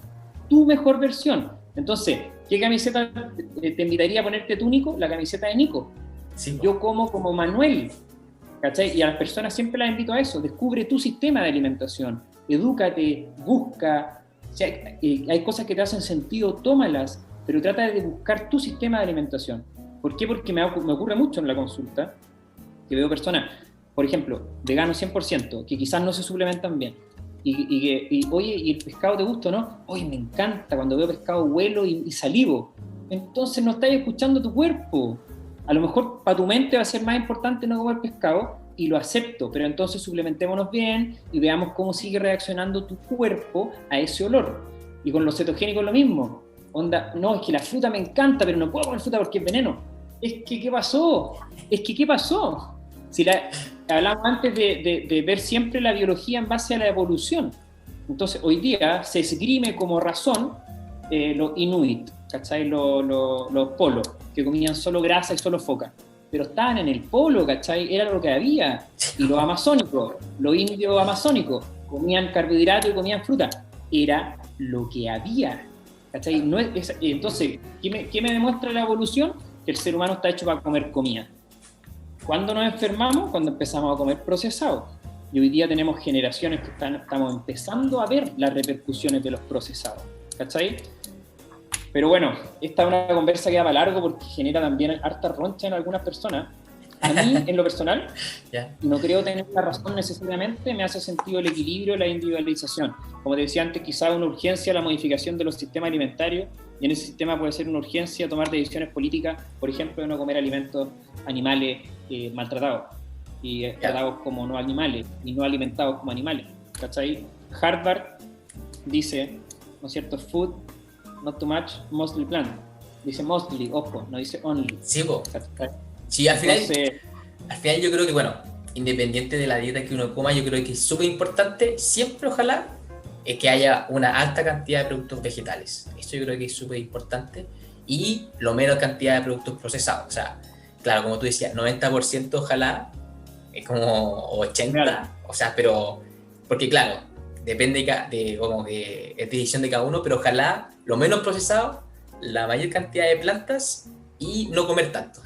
Entonces, ¿qué camiseta te invitaría a ponerte tú, Nico? La camiseta de Nico. Sí. Yo como Manuel, ¿cachai? Y a las personas siempre las invito a eso, descubre tu sistema de alimentación, edúcate, busca, o sea, hay cosas que te hacen sentido, tómalas, pero trata de buscar tu sistema de alimentación. ¿Por qué? Porque me ocurre mucho en la consulta, que veo personas, por ejemplo, veganos 100%, que quizás no se suplementan bien, oye, ¿y el pescado te gusta o no? Oye, me encanta, cuando veo pescado huelo y salivo. Entonces no estás escuchando tu cuerpo. A lo mejor para tu mente va a ser más importante no comer pescado, y lo acepto, pero entonces suplementémonos bien y veamos cómo sigue reaccionando tu cuerpo a ese olor. Y con los cetogénicos lo mismo. Onda, no, es que la fruta me encanta, pero no puedo comer fruta porque es veneno. ¿Qué pasó? ¿Qué pasó? Si hablamos antes de ver siempre la biología en base a la evolución. Entonces, hoy día se esgrime como razón los inuit, ¿cachai? Los polos, que comían solo grasa y solo foca. Pero estaban en el polo, ¿cachai? Era lo que había. Y los amazónicos, los indios amazónicos, comían carbohidratos y comían fruta. Era lo que había, ¿cachai? Entonces, ¿qué me demuestra la evolución? Que el ser humano está hecho para comer comida. ¿Cuándo nos enfermamos? Cuando empezamos a comer procesado. Y hoy día tenemos generaciones que estamos empezando a ver las repercusiones de los procesados, ¿cachai? Pero bueno, esta es una conversa que da para largo porque genera también harta roncha en algunas personas. A mí, en lo personal, no creo tener la razón necesariamente, me hace sentido el equilibrio y la individualización. Como te decía antes, quizá una urgencia la modificación de los sistemas alimentarios, y en ese sistema puede ser una urgencia tomar decisiones políticas, por ejemplo, de no comer alimentos animales maltratados, y tratados como no animales, y no alimentados como animales, ¿cachai? Harvard dice, ¿no es cierto? Food, not too much, mostly plant. Dice mostly, ojo, no dice only. Sí, sí, al final yo creo que, bueno, independiente de la dieta que uno coma, yo creo que es súper importante, siempre ojalá, que haya una alta cantidad de productos vegetales. Esto yo creo que es súper importante. Y lo menos cantidad de productos procesados. O sea, claro, como tú decías, 90% ojalá, es como 80%, claro. O sea, pero, porque claro, depende como que es decisión de cada uno, pero ojalá lo menos procesado, la mayor cantidad de plantas y no comer tanto.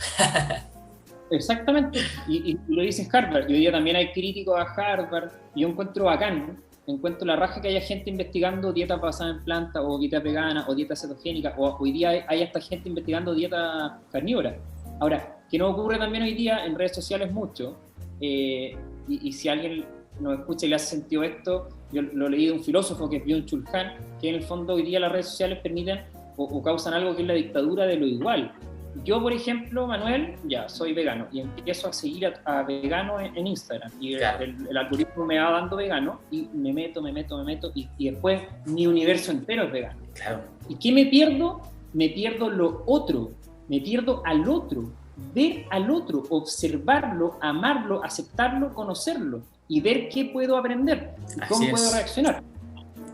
Exactamente, y lo dice Harvard. Y hoy día también hay críticos a Harvard, y yo encuentro bacán, encuentro la raja que haya gente investigando dieta basada en plantas, o dieta vegana, o dieta cetogénica, o hoy día hay hasta gente investigando dieta carnívora. Ahora, que no ocurre también hoy día en redes sociales mucho, y si alguien nos escucha y le hace sentido esto, yo lo leí de un filósofo que es Byung-Chul Han, que en el fondo hoy día las redes sociales permiten o causan algo que es la dictadura de lo igual. yo, por ejemplo, Manuel, ya soy vegano y empiezo a seguir a veganos en Instagram y Claro. el algoritmo me va dando vegano y me meto y después mi universo entero es vegano. Claro. ¿Y qué me pierdo? Me pierdo lo otro, me pierdo al otro, ver al otro, observarlo, amarlo, aceptarlo, conocerlo y ver qué puedo aprender y cómo puedo reaccionar.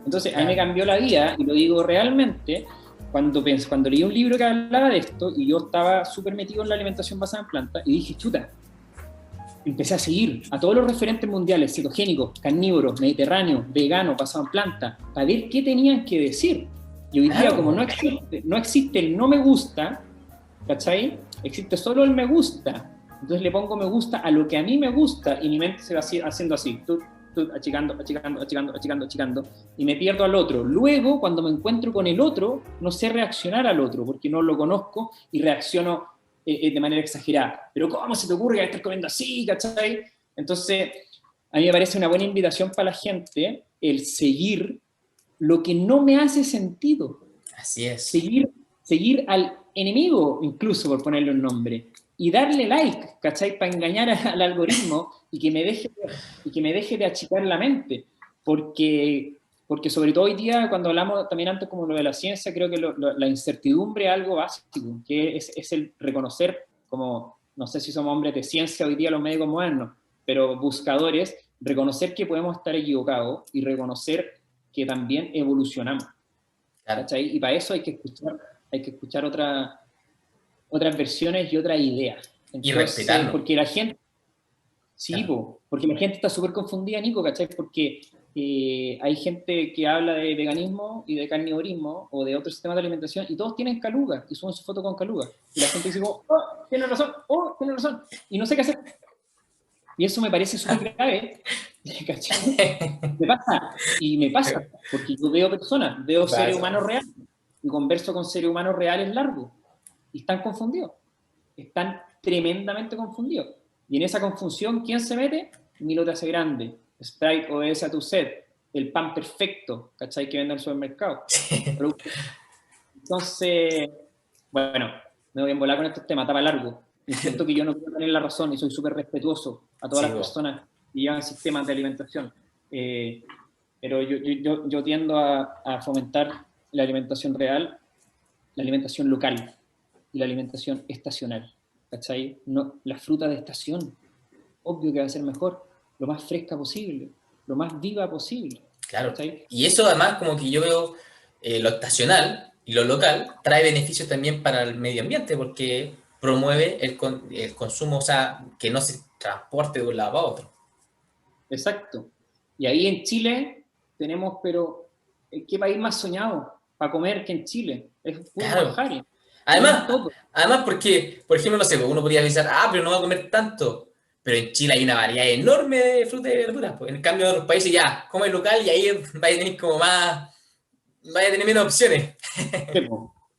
Entonces, a mí me cambió la vida, y lo digo realmente, cuando leí un libro que hablaba de esto, y yo estaba súper metido en la alimentación basada en plantas, y dije, chuta, empecé a seguir a todos los referentes mundiales, cetogénicos, carnívoros, mediterráneos, veganos, basados en plantas, para ver qué tenían que decir. Y hoy día, como no existe el no me gusta, ¿cachai? Existe solo el me gusta. Entonces le pongo me gusta a lo que a mí me gusta, y mi mente se va haciendo así, achicando, y me pierdo al otro. Luego, cuando me encuentro con el otro, no sé reaccionar al otro, porque no lo conozco y reacciono de manera exagerada. Pero ¿cómo se te ocurre que estés comiendo así, cachai? Entonces, a mí me parece una buena invitación para la gente el seguir lo que no me hace sentido. Así es. Seguir al enemigo, incluso por ponerle un nombre, y darle like, ¿cachai? Para engañar al algoritmo y que me deje de achicar la mente. Porque sobre todo hoy día, cuando hablamos también antes como lo de la ciencia, creo que la incertidumbre es algo básico, que es el reconocer, como, no sé si somos hombres de ciencia hoy día los médicos modernos, pero buscadores, reconocer que podemos estar equivocados y reconocer que también evolucionamos. Claro. ¿Cachai? Y para eso hay que escuchar otras versiones y otras ideas. Entonces, y respetarlo. Porque la gente... Sí, claro. Porque la gente está súper confundida, Nico, ¿cachai? Porque hay gente que habla de veganismo y de carnivorismo o de otros sistemas de alimentación y todos tienen caluga y suben su foto con caluga. Y la gente dice, oh, tiene razón, y no sé qué hacer. Y eso me parece súper grave, ¿cachai? Me pasa, porque yo veo personas, veo seres humanos reales y converso con seres humanos reales largos y están confundidos, están tremendamente confundidos. Y en esa confusión, ¿quién se mete? Milo te hace grande, Sprite obedece a tu sed, el pan perfecto, ¿cachai? Que vende en el supermercado. Entonces, bueno, me voy a embolar con estos temas, estaba largo. Y siento que yo no quiero tener la razón y soy súper respetuoso a todas las personas que llevan sistemas de alimentación. Pero yo tiendo a fomentar la alimentación real, la alimentación local y la alimentación estacional. ¿Cachai? No, la fruta de estación, obvio que va a ser mejor, lo más fresca posible, lo más viva posible. Claro. ¿Cachai? Y eso además como que yo veo lo estacional y lo local trae beneficios también para el medio ambiente porque promueve el consumo, o sea, que no se transporte de un lado a otro. Exacto. Y ahí en Chile tenemos, pero ¿qué país más soñado para comer que en Chile? Es puro manjar. Además, porque, por ejemplo, no sé, uno podría pensar, pero no va a comer tanto. Pero en Chile hay una variedad enorme de frutas y verduras. Pues. En cambio, en otros países ya, come local y ahí vaya a tener como vaya a tener menos opciones. Sí,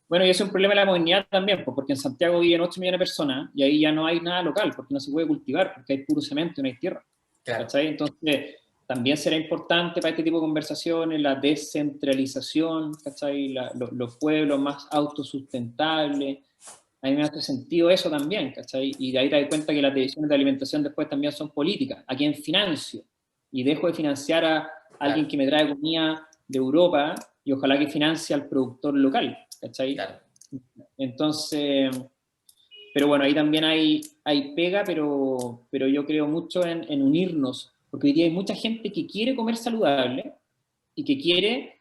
bueno, y eso es un problema de la modernidad también, porque en Santiago viven 8 millones de personas y ahí ya no hay nada local, porque no se puede cultivar, porque hay puro cemento y no hay tierra. Claro. ¿Cachai? Entonces, también será importante para este tipo de conversaciones la descentralización, ¿cachai? Los pueblos más autosustentables. A mí me hace sentido eso también, ¿cachai? Y de ahí te das cuenta que las decisiones de alimentación después también son políticas. ¿A quién financio? Y dejo de financiar a alguien que me trae comida de Europa y ojalá que financie al productor local, ¿cachai? Claro. Entonces, pero bueno, ahí también hay pega, pero yo creo mucho en unirnos, porque hoy día hay mucha gente que quiere comer saludable y que quiere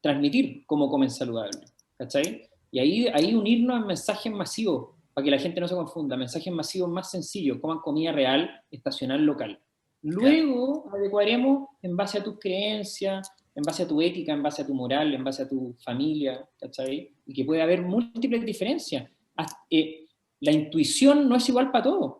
transmitir cómo comen saludable, ¿cachai? Y ahí unirnos en mensajes masivos, para que la gente no se confunda, mensajes masivos más sencillos, coman comida real, estacional, local. Luego adecuaremos en base a tus creencias, en base a tu ética, en base a tu moral, en base a tu familia, ¿cachai? Y que puede haber múltiples diferencias. La intuición no es igual para todos.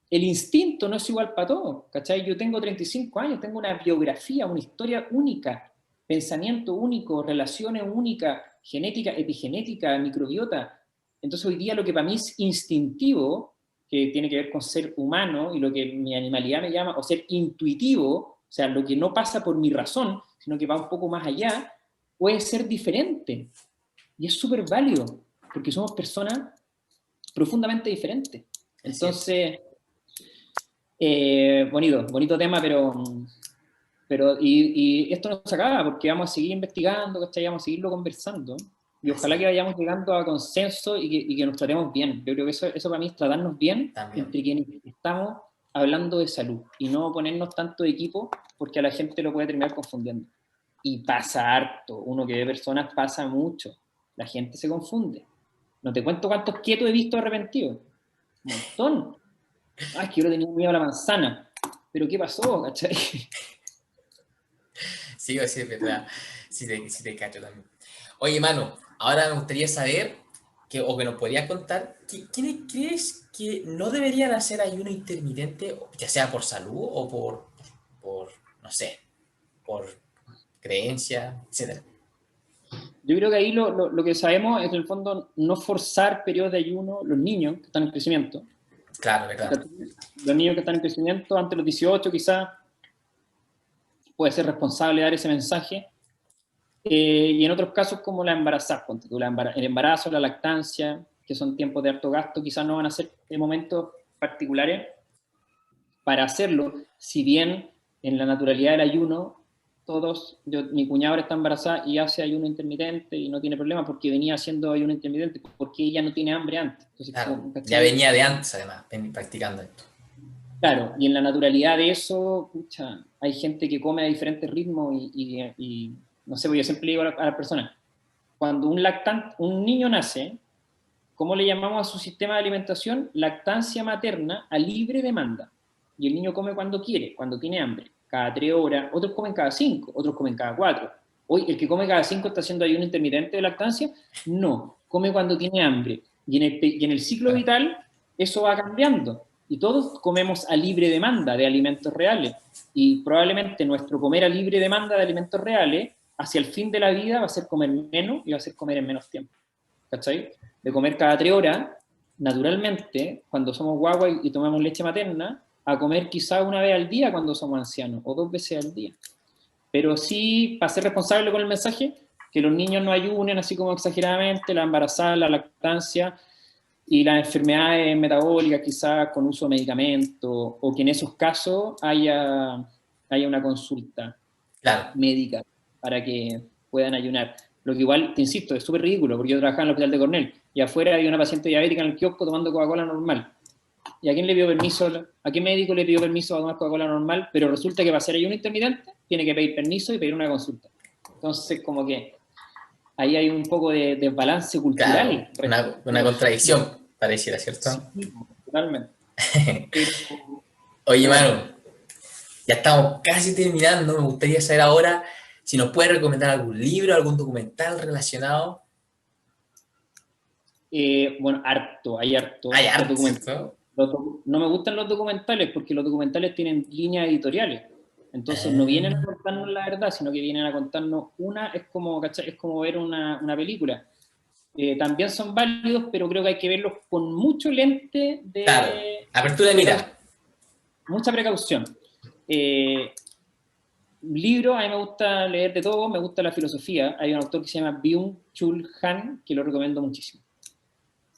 El instinto no es igual para todos, ¿cachai? Yo tengo 35 años, tengo una biografía, una historia única, pensamiento único, relaciones únicas, genética, epigenética, microbiota. Entonces hoy día lo que para mí es instintivo, que tiene que ver con ser humano y lo que mi animalidad me llama, o ser intuitivo, o sea, lo que no pasa por mi razón, sino que va un poco más allá, puede ser diferente. Y es súper válido, porque somos personas profundamente diferente. Entonces, bonito tema, y esto no se acaba, porque vamos a seguir investigando, ¿cachai? Vamos a seguirlo conversando, y ojalá que vayamos llegando a consenso y que nos tratemos bien. Yo creo que eso para mí es tratarnos bien También. entre quienes estamos hablando de salud, y no ponernos tanto de equipo, porque a la gente lo puede terminar confundiendo. Y pasa harto, uno que ve personas pasa mucho, la gente se confunde. No te cuento cuántos quietos he visto arrepentidos, un montón. Ah, es que yo le tenía miedo a la manzana, pero ¿qué pasó? ¿Cachai? Sí, sí, es verdad. Sí te cacho también. Oye, Manu, ahora me gustaría saber, o que nos podrías contar, ¿quiénes crees que no deberían hacer ayuno intermitente, ya sea por salud o no sé, por creencia, etcétera? Yo creo que ahí lo que sabemos es, en el fondo, no forzar periodos de ayuno los niños que están en crecimiento. Claro, verdad. Los niños que están en crecimiento, antes de los 18 quizás, puede ser responsable de dar ese mensaje. Y en otros casos, como la embarazada, el embarazo, la lactancia, que son tiempos de alto gasto, quizás no van a ser momentos particulares para hacerlo, si bien en la naturalidad del ayuno, mi cuñada ahora está embarazada y hace ayuno intermitente y no tiene problema porque venía haciendo ayuno intermitente, porque ella no tiene hambre antes. Entonces, Claro, ya venía de antes, además, practicando esto. claro, y en la naturalidad de eso, pucha, hay gente que come a diferentes ritmos y no sé, pues yo siempre le digo a las personas, cuando un niño nace, ¿cómo le llamamos a su sistema de alimentación? Lactancia materna a libre demanda. Y el niño come cuando quiere, cuando tiene hambre, cada 3 horas, otros comen cada 5, otros comen cada 4. Hoy, el que come cada 5 está haciendo ayuno intermitente de lactancia, no, come cuando tiene hambre. Y en el ciclo vital, eso va cambiando. Y todos comemos a libre demanda de alimentos reales. Y probablemente nuestro comer a libre demanda de alimentos reales, hacia el fin de la vida, va a ser comer menos y va a ser comer en menos tiempo. ¿Cachai? De comer cada 3 horas, naturalmente, cuando somos guaguas y tomamos leche materna, a comer quizá una vez al día cuando somos ancianos, o 2 veces al día. Pero sí, para ser responsable con el mensaje, que los niños no ayunen así como exageradamente, la embarazada, la lactancia y las enfermedades metabólicas, quizás con uso de medicamentos, o que en esos casos haya una consulta Claro. médica para que puedan ayunar. Lo que igual, te insisto, es súper ridículo, porque yo trabajaba en el hospital de Cornell, y afuera había una paciente diabética en el kiosco tomando Coca-Cola normal. ¿Y a quién le pidió permiso? ¿A qué médico le pidió permiso a tomar Coca-Cola normal? Pero resulta que para hacer ayuno intermitente tiene que pedir permiso y pedir una consulta. Entonces, como que ahí hay un poco de desbalance cultural. Claro, una contradicción, pareciera, ¿cierto? Sí, totalmente. Pero, Oye, bueno, Manu, ya estamos casi terminando. Me gustaría saber ahora si nos puedes recomendar algún libro, algún documental relacionado. bueno, hay harto. Hay Los arte, documentales. ¿cierto? No me gustan los documentales porque los documentales tienen líneas editoriales. Entonces no vienen a contarnos la verdad, sino que vienen a contarnos ¿cachai? Es como ver una película. También son válidos, pero creo que hay que verlos con mucho lente Claro, de apertura de mirada. mucha precaución. Libros, a mí me gusta leer de todo, me gusta la filosofía. Hay un autor que se llama Byung-Chul Han, que lo recomiendo muchísimo.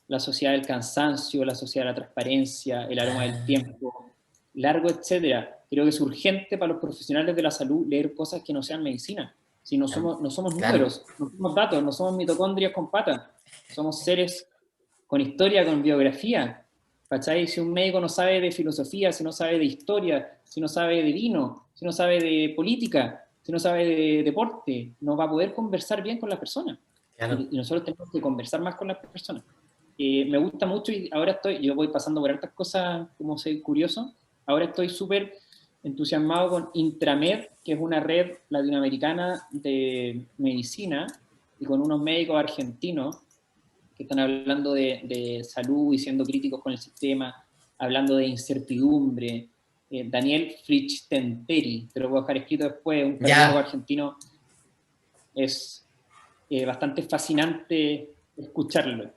La sociedad del cansancio, la sociedad de la transparencia, el aroma del tiempo, largo, etcétera. Creo que es urgente para los profesionales de la salud leer cosas que no sean medicina. Si no somos números, no somos datos, no somos mitocondrias con patas, somos seres con historia, con biografía. ¿Cachai? Si un médico no sabe de filosofía, si no sabe de historia, si no sabe de vino, si no sabe de política, si no sabe de deporte, no va a poder conversar bien con las personas. Claro. Y nosotros tenemos que conversar más con las personas. Me gusta mucho y ahora yo voy pasando por hartas cosas como soy curioso. Ahora estoy súper entusiasmado con Intramed, que es una red latinoamericana de medicina, y con unos médicos argentinos que están hablando de salud y siendo críticos con el sistema, hablando de incertidumbre. Daniel Frichtenteri, te lo voy a dejar escrito después, un cardiólogo argentino. Es bastante fascinante escucharlo.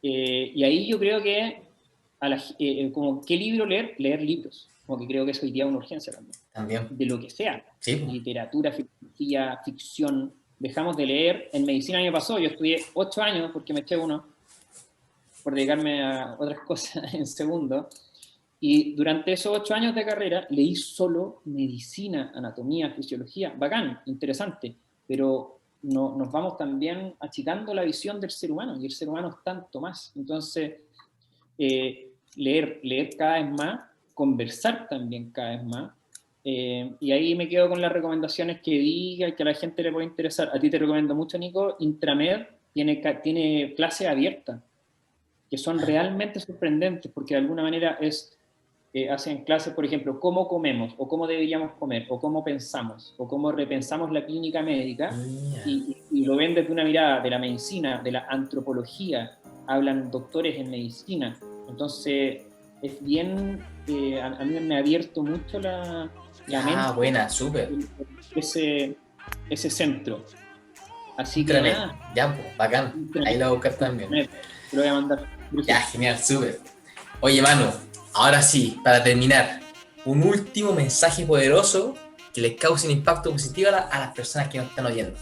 Y ahí yo creo que, como qué libro leer, leer libros. Como que creo que eso hoy día es una urgencia también. De lo que sea. Sí. Literatura, filosofía, ficción. Dejamos de leer. En medicina a mí me pasó, yo estudié 8 años porque me eché uno. por dedicarme a otras cosas en segundo. Y durante esos 8 años de carrera leí solo medicina, anatomía, fisiología, bacán, interesante, pero nos vamos también achicando la visión del ser humano, y el ser humano es tanto más. Entonces, leer cada vez más, conversar también cada vez más, y ahí me quedo con las recomendaciones que di, que a la gente le puede interesar. A ti te recomiendo mucho, Nico. Intramed tiene clases abiertas, que son realmente sorprendentes, porque de alguna manera hacen clases, por ejemplo, cómo comemos, o cómo deberíamos comer, o cómo pensamos, o cómo repensamos la clínica médica, y lo ven desde una mirada de la medicina, de la antropología, hablan doctores en medicina. Entonces, es bien, a mí me ha abierto mucho la mente. Buena, súper. Ese centro. Así que nada. Ya, pues, bacán. Ahí lo voy a buscar también. Te lo voy a mandar. Ya, genial, súper. Oye, Manu, ahora sí, para terminar, un último mensaje poderoso que les cause un impacto positivo a las personas que nos están oyendo.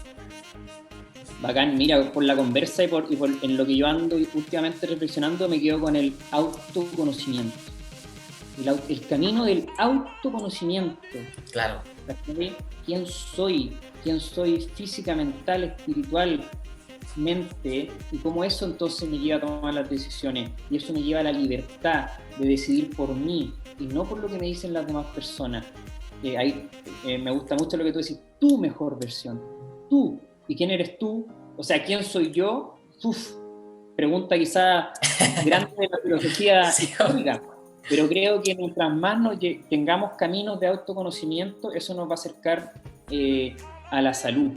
Bacán, mira, por la conversa y por en lo que yo ando últimamente reflexionando, me quedo con el autoconocimiento. El camino del autoconocimiento. Claro. ¿Quién soy? ¿Quién soy física, mental, espiritual, mente? Y cómo eso entonces me lleva a tomar las decisiones. Y eso me lleva a la libertad de decidir por mí y no por lo que me dicen las demás personas. Me gusta mucho lo que tú decís, tu mejor versión. Tú. ¿Y quién eres tú? O sea, ¿quién soy yo? Pregunta quizá grande de la filosofía histórica. Pero creo que mientras más tengamos caminos de autoconocimiento, eso nos va a acercar a la salud.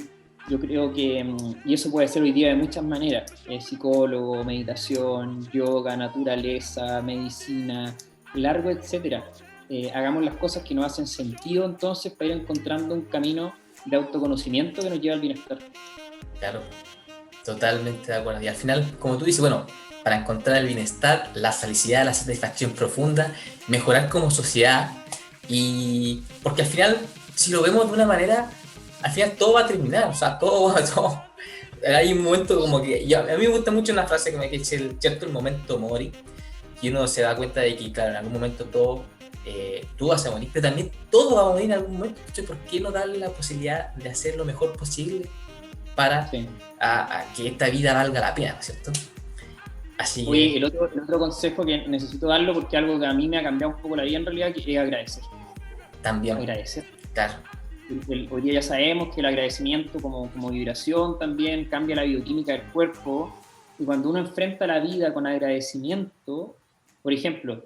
Yo creo que, y eso puede ser hoy día de muchas maneras, psicólogo, meditación, yoga, naturaleza, medicina, largo, etcétera. Hagamos las cosas que nos hacen sentido entonces para ir encontrando un camino de autoconocimiento que nos lleva al bienestar. Claro, totalmente de acuerdo. Y al final, como tú dices, bueno, para encontrar el bienestar, la felicidad, la satisfacción profunda, mejorar como sociedad, y porque al final, si lo vemos de una manera, al final todo va a terminar, o sea, todo. Hay un momento como que, a mí me gusta mucho una frase que me dice, el momento mori, y uno se da cuenta de que, claro, en algún momento tú vas a morir, pero también todo va a morir en algún momento. Entonces, ¿por qué no darle la posibilidad de hacer lo mejor posible para a que esta vida valga la pena, ¿no es cierto? Así. Oye, el otro consejo que necesito darlo, porque algo que a mí me ha cambiado un poco la vida en realidad, que es agradecer. También. Agradecer. Claro. Hoy día ya sabemos que el agradecimiento como vibración también cambia la bioquímica del cuerpo, y cuando uno enfrenta la vida con agradecimiento, por ejemplo,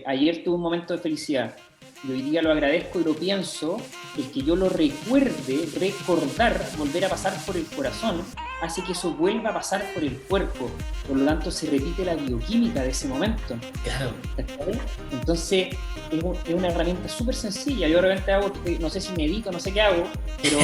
ayer tuve un momento de felicidad, y hoy día lo agradezco y lo pienso, el que yo lo recuerde, recordar, volver a pasar por el corazón, hace que eso vuelva a pasar por el cuerpo, por lo tanto se repite la bioquímica de ese momento. Claro. Entonces es una herramienta súper sencilla. Yo de repente hago, no sé si medito, no sé qué hago, pero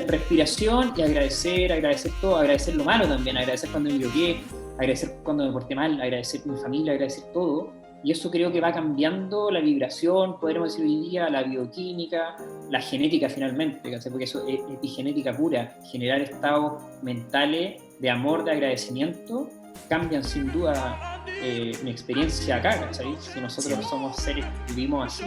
respiración y agradecer todo, agradecer lo malo también, agradecer cuando me equivoqué, agradecer cuando me porté mal, agradecer mi familia, agradecer todo. Y eso creo que va cambiando la vibración, podríamos decir hoy día, la bioquímica, la genética finalmente, porque eso es epigenética pura. Generar estados mentales de amor, de agradecimiento, cambian sin duda mi experiencia acá, ¿sabes? Si nosotros somos seres que vivimos así,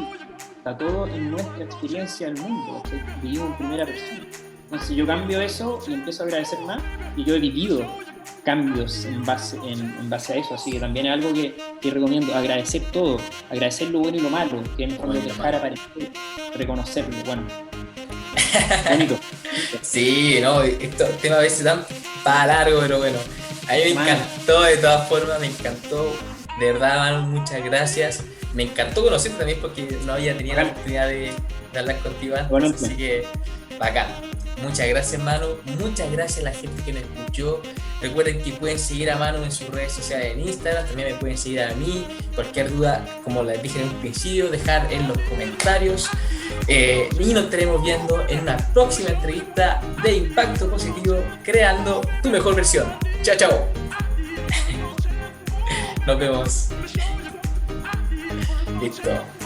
está todo en nuestra experiencia del mundo, ¿sabes? Vivimos en primera persona. Entonces yo cambio eso y empiezo a agradecer más, y yo he vivido cambios en base a eso, así que también es algo que recomiendo, agradecer todo, agradecer lo bueno y lo malo, que en el fondo dejar aparecer, reconocerlo, bueno. Bonito. Sí, no, esto tema a veces tan para largo, pero bueno, a mí me encantó, de todas formas, me encantó, de verdad, Manu, muchas gracias. Me encantó conocerte también porque no había tenido la oportunidad de hablar contigo antes, bueno, así que bacán. Muchas gracias, Manu. Muchas gracias a la gente que nos escuchó. Recuerden que pueden seguir a Manu en sus redes sociales, en Instagram. También me pueden seguir a mí. Cualquier duda, como les dije en un principio, dejar en los comentarios. Y nos estaremos viendo en una próxima entrevista de Impacto Positivo, creando tu mejor versión. Chao, chao. Nos vemos. Listo.